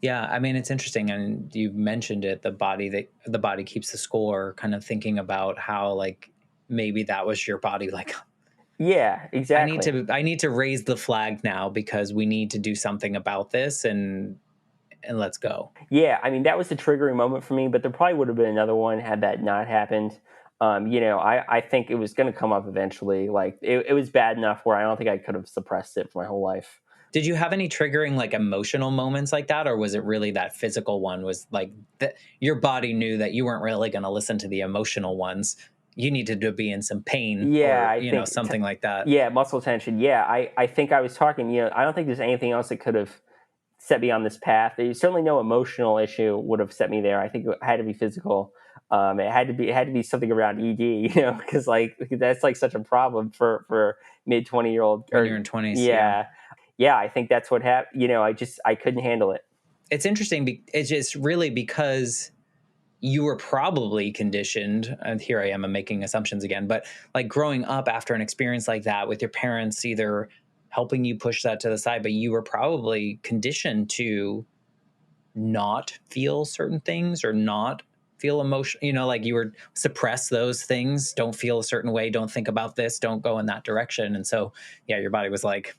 Yeah, I mean it's interesting, and you mentioned it. The body keeps the score. Kind of thinking about how like maybe that was your body. Like Yeah, exactly. I need to raise the flag now because we need to do something about this, and let's go. Yeah, I mean that was the triggering moment for me, but there probably would have been another one had that not happened. I think it was going to come up eventually. Like it was bad enough where I don't think I could have suppressed it for my whole life. Did you have any triggering like emotional moments like that, or was it really that physical one? Was like that your body knew that you weren't really going to listen to the emotional ones. You needed to be in some pain, Yeah, or I think, something like that. yeah, muscle tension. Yeah, I think I was talking. I don't think there's anything else that could have set me on this path. There's certainly no emotional issue would have set me there. I think it had to be physical. It had to be something around ED, because like that's like such a problem for mid 20-year-old When you're or in 20s. Yeah. yeah, yeah. I think that's what happened. I couldn't handle it. It's interesting. It's just really because you were probably conditioned, and here I am, I'm making assumptions again, but like growing up after an experience like that with your parents either helping you push that to the side, but you were probably conditioned to not feel certain things or not feel emotion, like you were suppress those things, don't feel a certain way, don't think about this, don't go in that direction. And so, yeah, your body was like,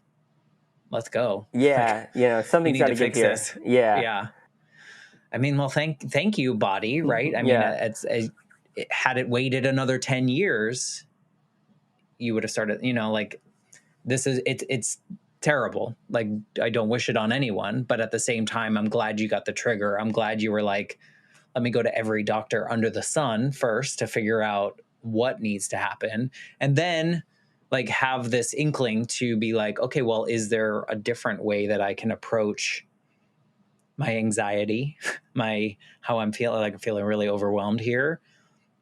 let's go. Like, Yeah, you something's need got to to give fix here. this. Yeah, Yeah. I mean, well, thank you, body. Right. I mean, yeah, had it waited another 10 years, you would have started, like it's terrible. Like, I don't wish it on anyone, but at the same time, I'm glad you got the trigger. I'm glad you were like, let me go to every doctor under the sun first to figure out what needs to happen. And then like have this inkling to be like, okay, well, is there a different way that I can approach my anxiety, how I'm feeling, like I'm feeling really overwhelmed here?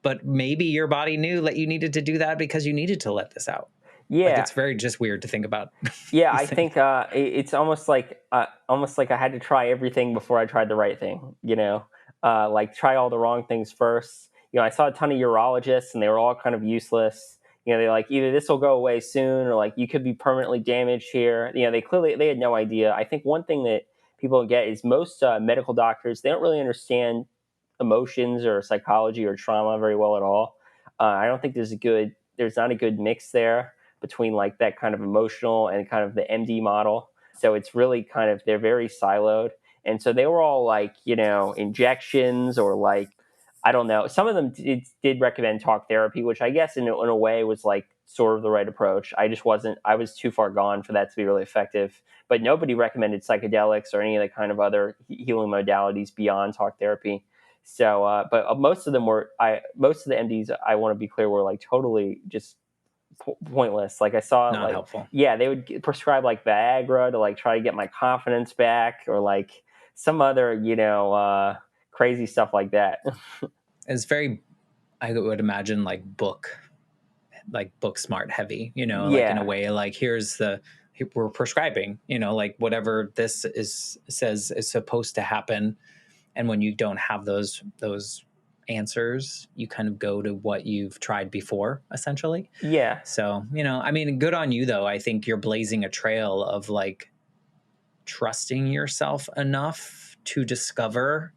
but maybe your body knew that you needed to do that because you needed to let this out. Like, Yeah. it's very just weird to think about Yeah, these I things. think it's almost like I had to try everything before I tried the right thing. Like try all the wrong things first. I saw a ton of urologists, and they were all kind of useless. They're like, either this will go away soon, or like you could be permanently damaged here. They had no idea. I think one thing that people don't get is most medical doctors, they don't really understand emotions or psychology or trauma very well at all. I don't think there's not a good mix there between like that kind of emotional and kind of the MD model. So it's really kind of, they're very siloed. And so they were all like, injections, or like, I don't know. Some of them did recommend talk therapy, which I guess in a way was like sort of the right approach. I was too far gone for that to be really effective. But nobody recommended psychedelics or any of the kind of other healing modalities beyond talk therapy. So, but most of the MDs, I want to be clear, were like totally just pointless. Like I saw, Not like, helpful. yeah, they would prescribe like Viagra to like try to get my confidence back, or like some other, crazy stuff like that. It's very, I would imagine, like book smart heavy, like in a Yeah, way, like we're prescribing, like whatever this says is supposed to happen. And when you don't have those answers, you kind of go to what you've tried before, essentially. yeah, So, I mean, good on you though. I think you're blazing a trail of like trusting yourself enough to discover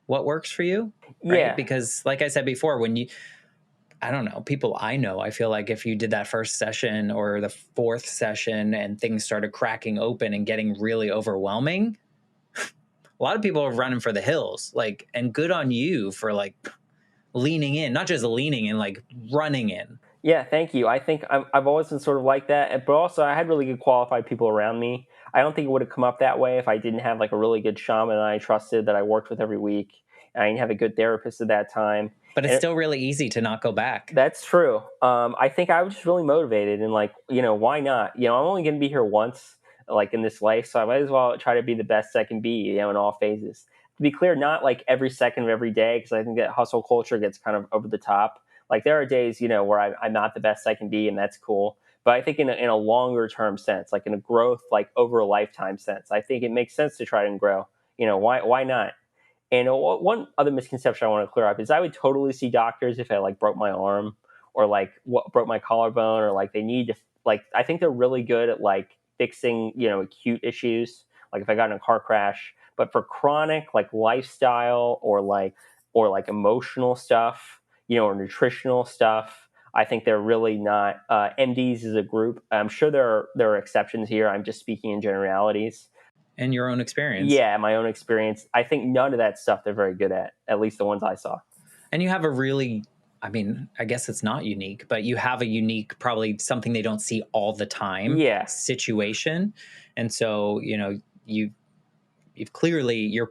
what works for you, right? yeah, Because like I said before, I don't know, people I know, I feel like if you did that first session or the fourth session and things started cracking open and getting really overwhelming, a lot of people are running for the hills. Like, and good on you for like leaning in, not just leaning in, like running in. yeah. Thank you. I think I've always been sort of like that, but also I had really good qualified people around me. I don't think it would have come up that way if I didn't have like a really good shaman that I trusted, that I worked with every week. And I didn't have a good therapist at that time. But it's And still really easy to not go back. that's true. I think I was just really motivated, and like, why not? I'm only going to be here once, like in this life, so I might as well try to be the best I can be, in all phases. To be clear, not like every second of every day, because I think that hustle culture gets kind of over the top. Like there are days, where I'm not the best I can be, and that's cool. But I think in a longer term sense, like in a growth, like over a lifetime sense, I think it makes sense to try and grow. Why not? And one other misconception I want to clear up is I would totally see doctors if I like broke my arm, or like broke my collarbone, or like they need to, like, I think they're really good at like fixing, acute issues, like if I got in a car crash. But for chronic, like lifestyle, or like emotional stuff, or nutritional stuff, I think they're really not. MDs as a group, I'm sure there are exceptions here. I'm just speaking in generalities. In your own experience. Yeah, my own experience, I think none of that stuff they're very good at least the ones I saw. And you have a really, I mean, I guess it's not unique, but you have a unique, probably something they don't see all the time Yeah, situation. And so, you're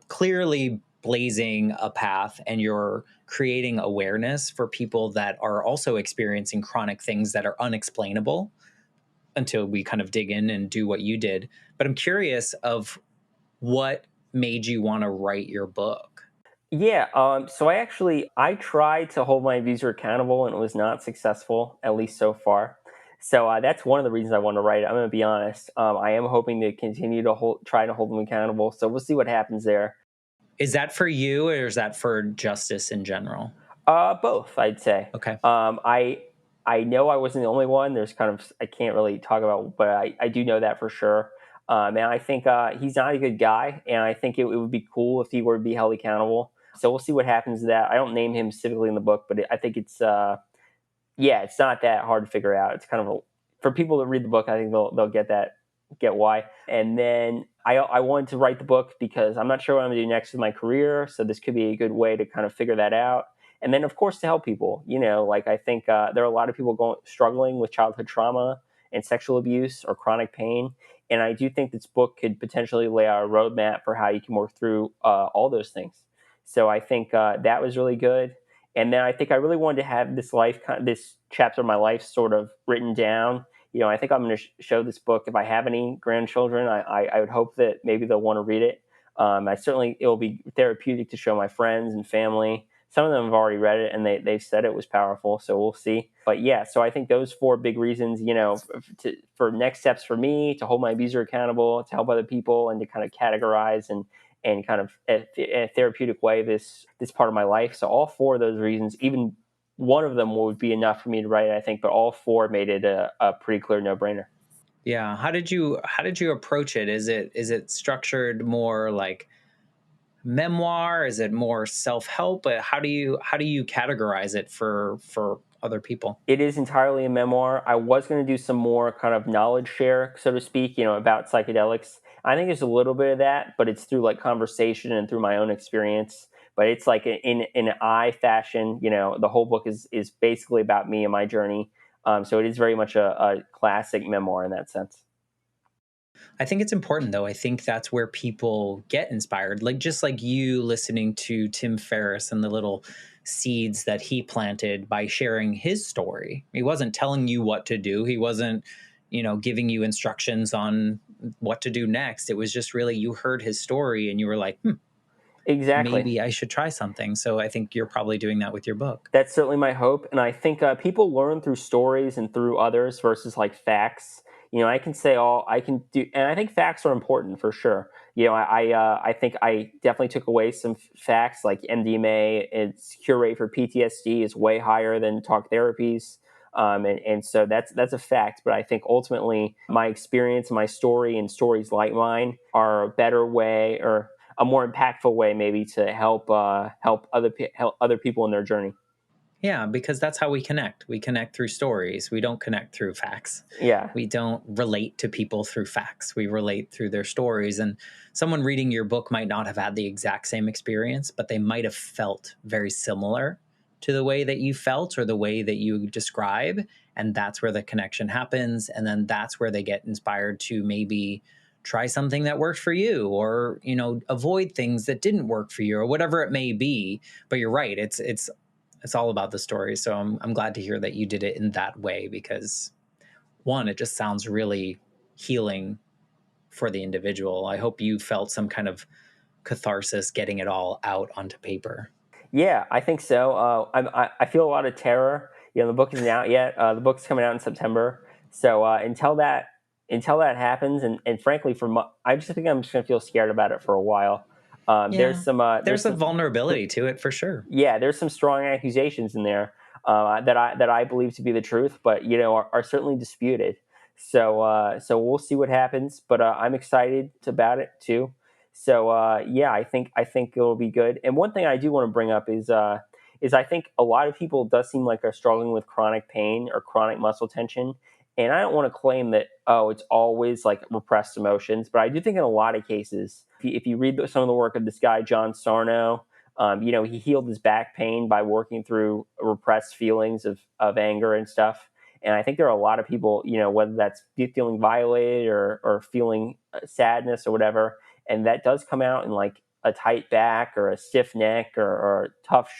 clearly blazing a path, and you're creating awareness for people that are also experiencing chronic things that are unexplainable until we kind of dig in and do what you did. But I'm curious of what made you want to write your book. yeah. So I tried to hold my abuser accountable, and it was not successful, at least so far. So that's one of the reasons I want to write it. I'm going to be honest. I am hoping to continue to try to hold them accountable. So we'll see what happens there. Is that for you, or is that for justice in general? Both, I'd say. Okay. I know I wasn't the only one. There's kind of, I can't really talk about, but I do know that for sure. And I think he's not a good guy, and I think it would be cool if he were to be held accountable. So we'll see what happens to that. I don't name him specifically in the book, but I think it's not that hard to figure out. It's kind of for people that read the book, I think they'll get why. And then I wanted to write the book because I'm not sure what I'm going to do next with my career. So this could be a good way to kind of figure that out. And then, of course, to help people. Like I think there are a lot of people struggling with childhood trauma and sexual abuse or chronic pain. And I do think this book could potentially lay out a roadmap for how you can work through all those things. So I think that was really good. And then I think I really wanted to have this chapter of my life sort of written down. I think I'm going to show this book if I have any grandchildren. I would hope that maybe they'll want to read it. It will be therapeutic to show my friends and family. Some of them have already read it and they've said it was powerful. So we'll see. But yeah, so I think those four big reasons, for next steps for me to hold my abuser accountable, to help other people, and to kind of categorize and kind of a therapeutic way this part of my life. So all four of those reasons, even one of them would be enough for me to write, I think, but all four made it a pretty clear no-brainer. Yeah. How did you approach it? Is it structured more like memoir? Is it more self-help? But how do you categorize it for other people? It is entirely a memoir. I was going to do some more kind of knowledge share, so to speak, about psychedelics. I think there's a little bit of that, but it's through like conversation and through my own experience. But it's like in an I fashion. The whole book is basically about me and my journey. So it is very much a classic memoir in that sense. I think it's important though. I think that's where people get inspired. Like just like you listening to Tim Ferriss and the little seeds that he planted by sharing his story. He wasn't telling you what to do. He wasn't, giving you instructions on what to do next. It was just really you heard his story and you were like, Exactly. maybe I should try something. So I think you're probably doing that with your book. That's certainly my hope, and I think people learn through stories and through others versus like facts. I can say all I can do, and I think facts are important for sure. I think I definitely took away some facts like MDMA. Its cure rate for PTSD is way higher than talk therapies, and so that's a fact. But I think ultimately my experience, my story, and stories like mine are a better way or a more impactful way maybe to help other people in their journey. Yeah, because that's how we connect. We connect through stories. We don't connect through facts. Yeah, We don't relate to people through facts. We relate through their stories. And someone reading your book might not have had the exact same experience, but they might have felt very similar to the way that you felt or the way that you describe. And that's where the connection happens. And then that's where they get inspired to maybe try something that worked for you or, avoid things that didn't work for you or whatever it may be. But you're right. It's all about the story. So I'm glad to hear that you did it in that way because one, it just sounds really healing for the individual. I hope you felt some kind of catharsis getting it all out onto paper. yeah, I think so. I feel a lot of terror. The book isn't out yet. The book's coming out in September. So until that happens, and frankly, I just think I'm just gonna feel scared about it for a while. There's Yeah. some There's a vulnerability to it for sure. yeah, there's some strong accusations in there that I believe to be the truth, but are certainly disputed. So we'll see what happens, but I'm excited about it too. So yeah, I think it'll be good. And one thing I do want to bring up is I think a lot of people does seem like are struggling with chronic pain or chronic muscle tension. And I don't want to claim that it's always like repressed emotions, but I do think in a lot of cases, if you read some of the work of this guy John Sarno, he healed his back pain by working through repressed feelings of anger and stuff. And I think there are a lot of people, whether that's feeling violated or feeling sadness or whatever, and that does come out in like a tight back or a stiff neck or a tough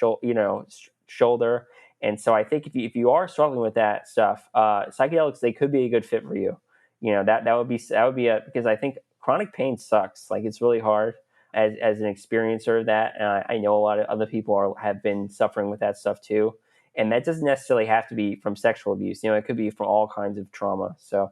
shoulder. And so I think if you are struggling with that stuff, psychedelics they could be a good fit for you. That would be because I think chronic pain sucks. Like it's really hard as an experiencer of that. I know a lot of other people have been suffering with that stuff too. And that doesn't necessarily have to be from sexual abuse. It could be from all kinds of trauma. So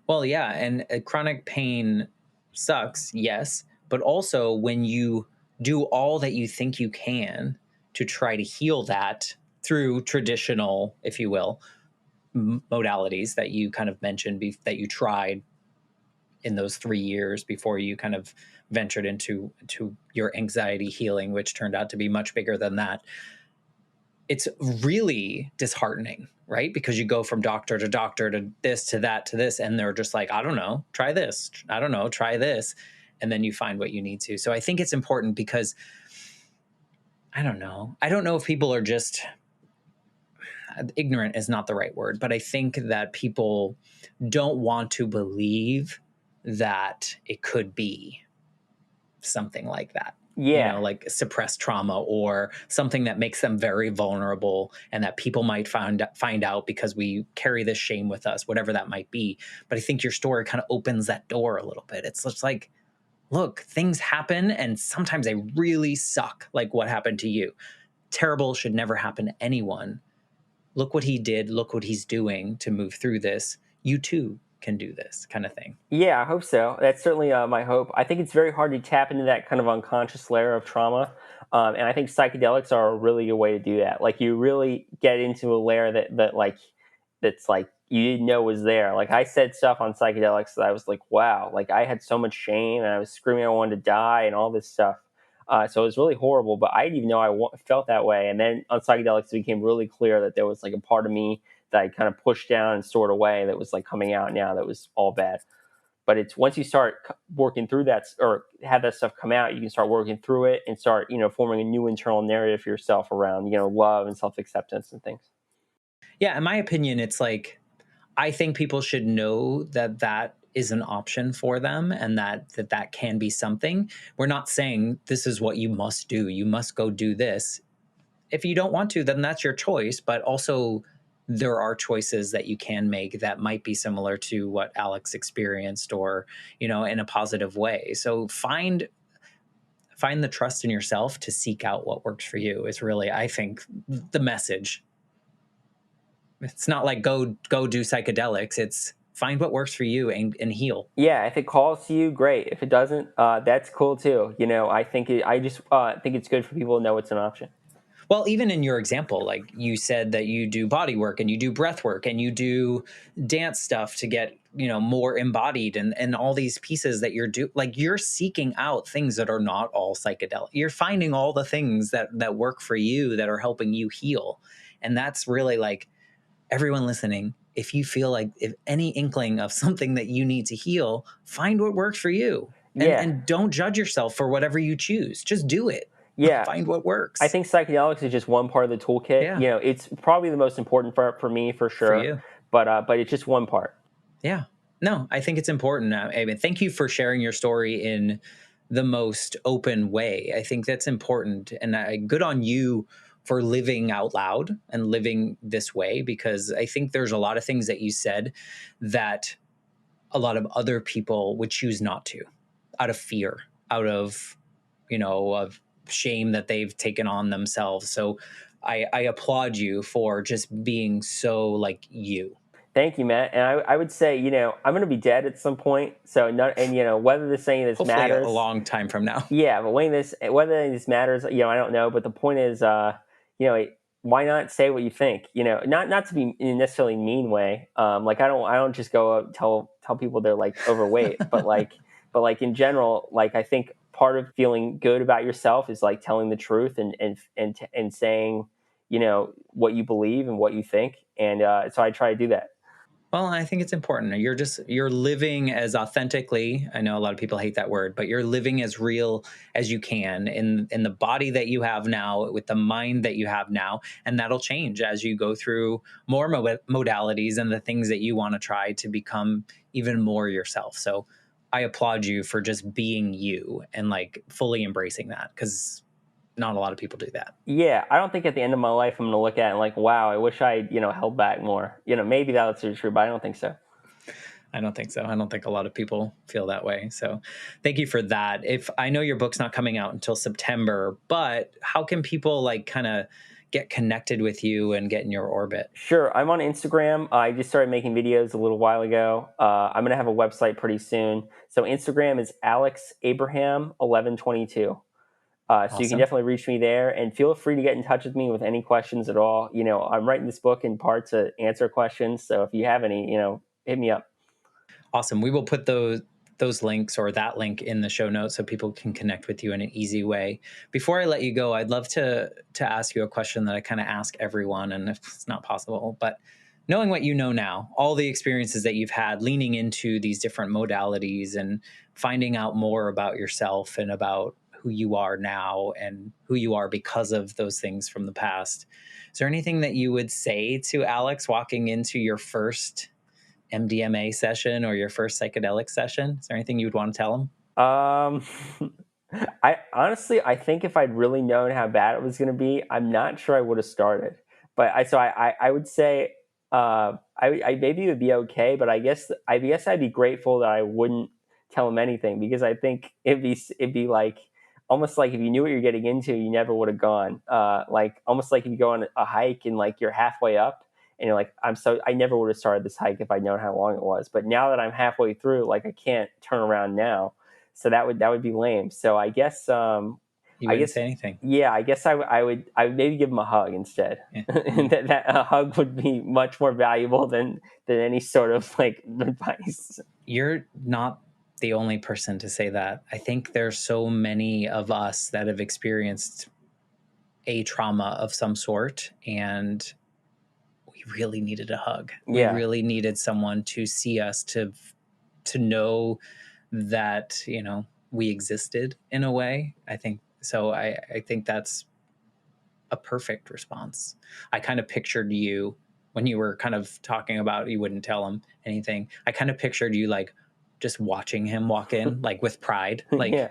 Well, yeah. And chronic pain sucks, yes. But also when you do all that you think you can to try to heal that through traditional, if you will, modalities that you kind of mentioned that you tried in those 3 years before you kind of ventured into your anxiety healing, which turned out to be much bigger than that. It's really disheartening, right? Because you go from doctor to doctor to this to that to this, and they're just like, I don't know, try this. I don't know, try this. And then you find what you need to. So I think it's important because I don't know. I don't know if people are just ignorant is not the right word, but I think that people don't want to believe that it could be something like that, yeah, like suppressed trauma or something that makes them very vulnerable and that people might find out because we carry this shame with us, whatever that might be. But I think your story kind of opens that door a little bit. It's just like, look, things happen and sometimes they really suck, like what happened to you. Terrible should never happen to anyone. Look what he did, look what he's doing to move through this. You too can do this, kind of thing. Yeah, I hope so. That's certainly my hope. I think it's very hard to tap into that kind of unconscious layer of trauma, and I think psychedelics are a really good way to do that. Like you really get into a layer that like that's like you didn't know was there. Like I said stuff on psychedelics that I was like, wow, like I had so much shame and I was screaming I wanted to die and all this stuff. So it was really horrible, but I didn't even know felt that way. And then on psychedelics, it became really clear that there was like a part of me that I kind of pushed down and stored away that was like coming out now that was all bad. But it's once you start working through that or have that stuff come out, you can start working through it and start, forming a new internal narrative for yourself around, love and self-acceptance and things. Yeah, in my opinion, it's like I think people should know that that is an option for them and that can be something. We're not saying this is what you must do. You must go do this. If you don't want to, then that's your choice. But also, there are choices that you can make that might be similar to what Alex experienced, or in a positive way. So find the trust in yourself to seek out what works for you is really, I think, the message. It's not like go do psychedelics. It's find what works for you and heal. Yeah, if it calls to you, great. If it doesn't, that's cool too. I just think it's good for people to know it's an option. Well, even in your example, like you said that you do body work and you do breath work and you do dance stuff to get, more embodied, and all these pieces that like you're seeking out things that are not all psychedelic. You're finding all the things that work for you that are helping you heal. And that's really like everyone listening, if you feel like if any inkling of something that you need to heal, find what works for you. And Yeah, and don't judge yourself for whatever you choose. Just do it. yeah. Find what I works. think psychedelics is just one part of the toolkit. Yeah, It's probably the most important for me for for sure, you. but it's just one part. Yeah. No, I think it's important. I mean, thank you for sharing your story in the most open way. I think that's important. And good on you for living out loud and living this way, because I think there's a lot of things that you said that a lot of other people would choose not to, out of fear, out of, of shame that they've taken on themselves. So I applaud you for just being so like you. Thank you, Matt. And I would say, I'm going to be dead at some point. So, not, and whether this any of this Hopefully a matters, long time from now. yeah. But whether any of this matters, I don't know. But the point is, why not say what you think? Not to be in a necessarily mean way. Like I don't just go out and tell people they're like overweight, but like in general, like I think part of feeling good about yourself is like telling the truth and saying, what you believe and what you think. And so I try to do that. Well, I think it's important. You're living as authentically. I know a lot of people hate that word, but you're living as real as you can in the body that you have now, with the mind that you have now, and that'll change as you go through more modalities and the things that you want to try to become even more yourself. So, I applaud you for just being you and like fully embracing that, because not a lot of people do that. Yeah, I don't think at the end of my life I'm going to look at it and like, wow, I wish I, held back more. Maybe that's true, but I don't think so. I don't think so. I don't think a lot of people feel that way. So thank you for that. If I know your book's not coming out until September, but how can people like kind of get connected with you and get in your orbit? Sure, I'm on Instagram. I just started making videos a little while ago. I'm going to have a website pretty soon. So Instagram is Alex Abraham 1122. So you can Awesome. definitely reach me there, and feel free to get in touch with me with any questions at all. I'm writing this book in part to answer questions. So if you have any, hit me up. Awesome. We will put those links, or that link, in the show notes so people can connect with you in an easy way. Before I let you go, I'd love to ask you a question that I kind of ask everyone, and if it's not possible, but knowing what you know now, all the experiences that you've had leaning into these different modalities and finding out more about yourself and about who you are now and who you are because of those things from the past. Is there anything that you would say to Alex walking into your first MDMA session or your first psychedelic session? Is there anything you would want to tell them? Um, I honestly, I think if I'd really known how bad it was going to be, I'm not sure I would have started. But I would say, I maybe it would be okay. But I guess I'd be grateful that I wouldn't. tell him anything, because I think it'd be like almost like if you knew what you're getting into, you never would have gone. Like almost like if you go on a hike and like you're halfway up and you're like, I never would have started this hike if I'd known how long it was. But now that I'm halfway through, like I can't turn around now. So that would be lame. So I guess You I wouldn't guess say anything. yeah, I guess I would maybe give him a hug instead. Yeah. And that a hug would be much more valuable than any sort of like advice. You're not the only person to say that. I think there's so many of us that have experienced a trauma of some sort, and we really needed a hug. We Yeah. really needed someone to see us, to know that, we existed in a way. I think so. I think that's a perfect response. I kind of pictured you when you were kind of talking about you wouldn't tell him anything. I kind of pictured you like just watching him walk in, like with pride, Yeah.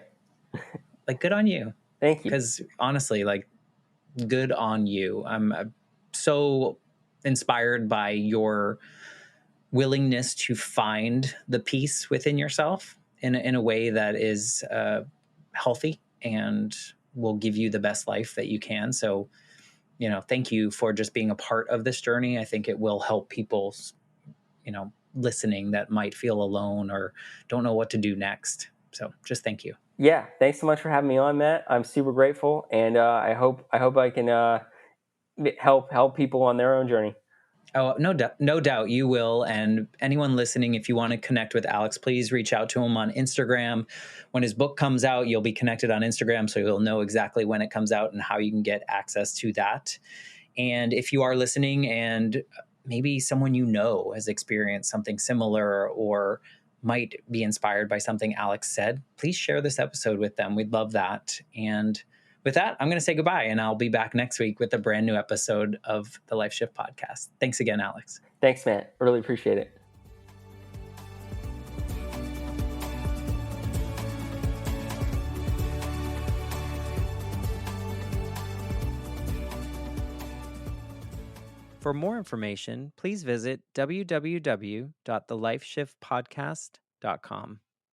like good on you. Thank you. Because honestly, like good on you. I'm so inspired by your willingness to find the peace within yourself in a way that is healthy and will give you the best life that you can. So, thank you for just being a part of this journey. I think it will help people, listening that might feel alone or don't know what to do next. So just thank you. Yeah, thanks so much for having me on, Matt. I'm super grateful, and I hope I can help people on their own journey. Oh, no doubt you will. And anyone listening, if you want to connect with Alex, please reach out to him on Instagram. When his book comes out, you'll be connected on Instagram, so you'll know exactly when it comes out and how you can get access to that. And if you are listening and maybe someone has experienced something similar or might be inspired by something Alex said, please share this episode with them. We'd love that. And with that, I'm going to say goodbye, and I'll be back next week with a brand new episode of the Life Shift Podcast. Thanks again, Alex. Thanks, Matt. Really appreciate it. For more information, please visit www.thelifeshiftpodcast.com.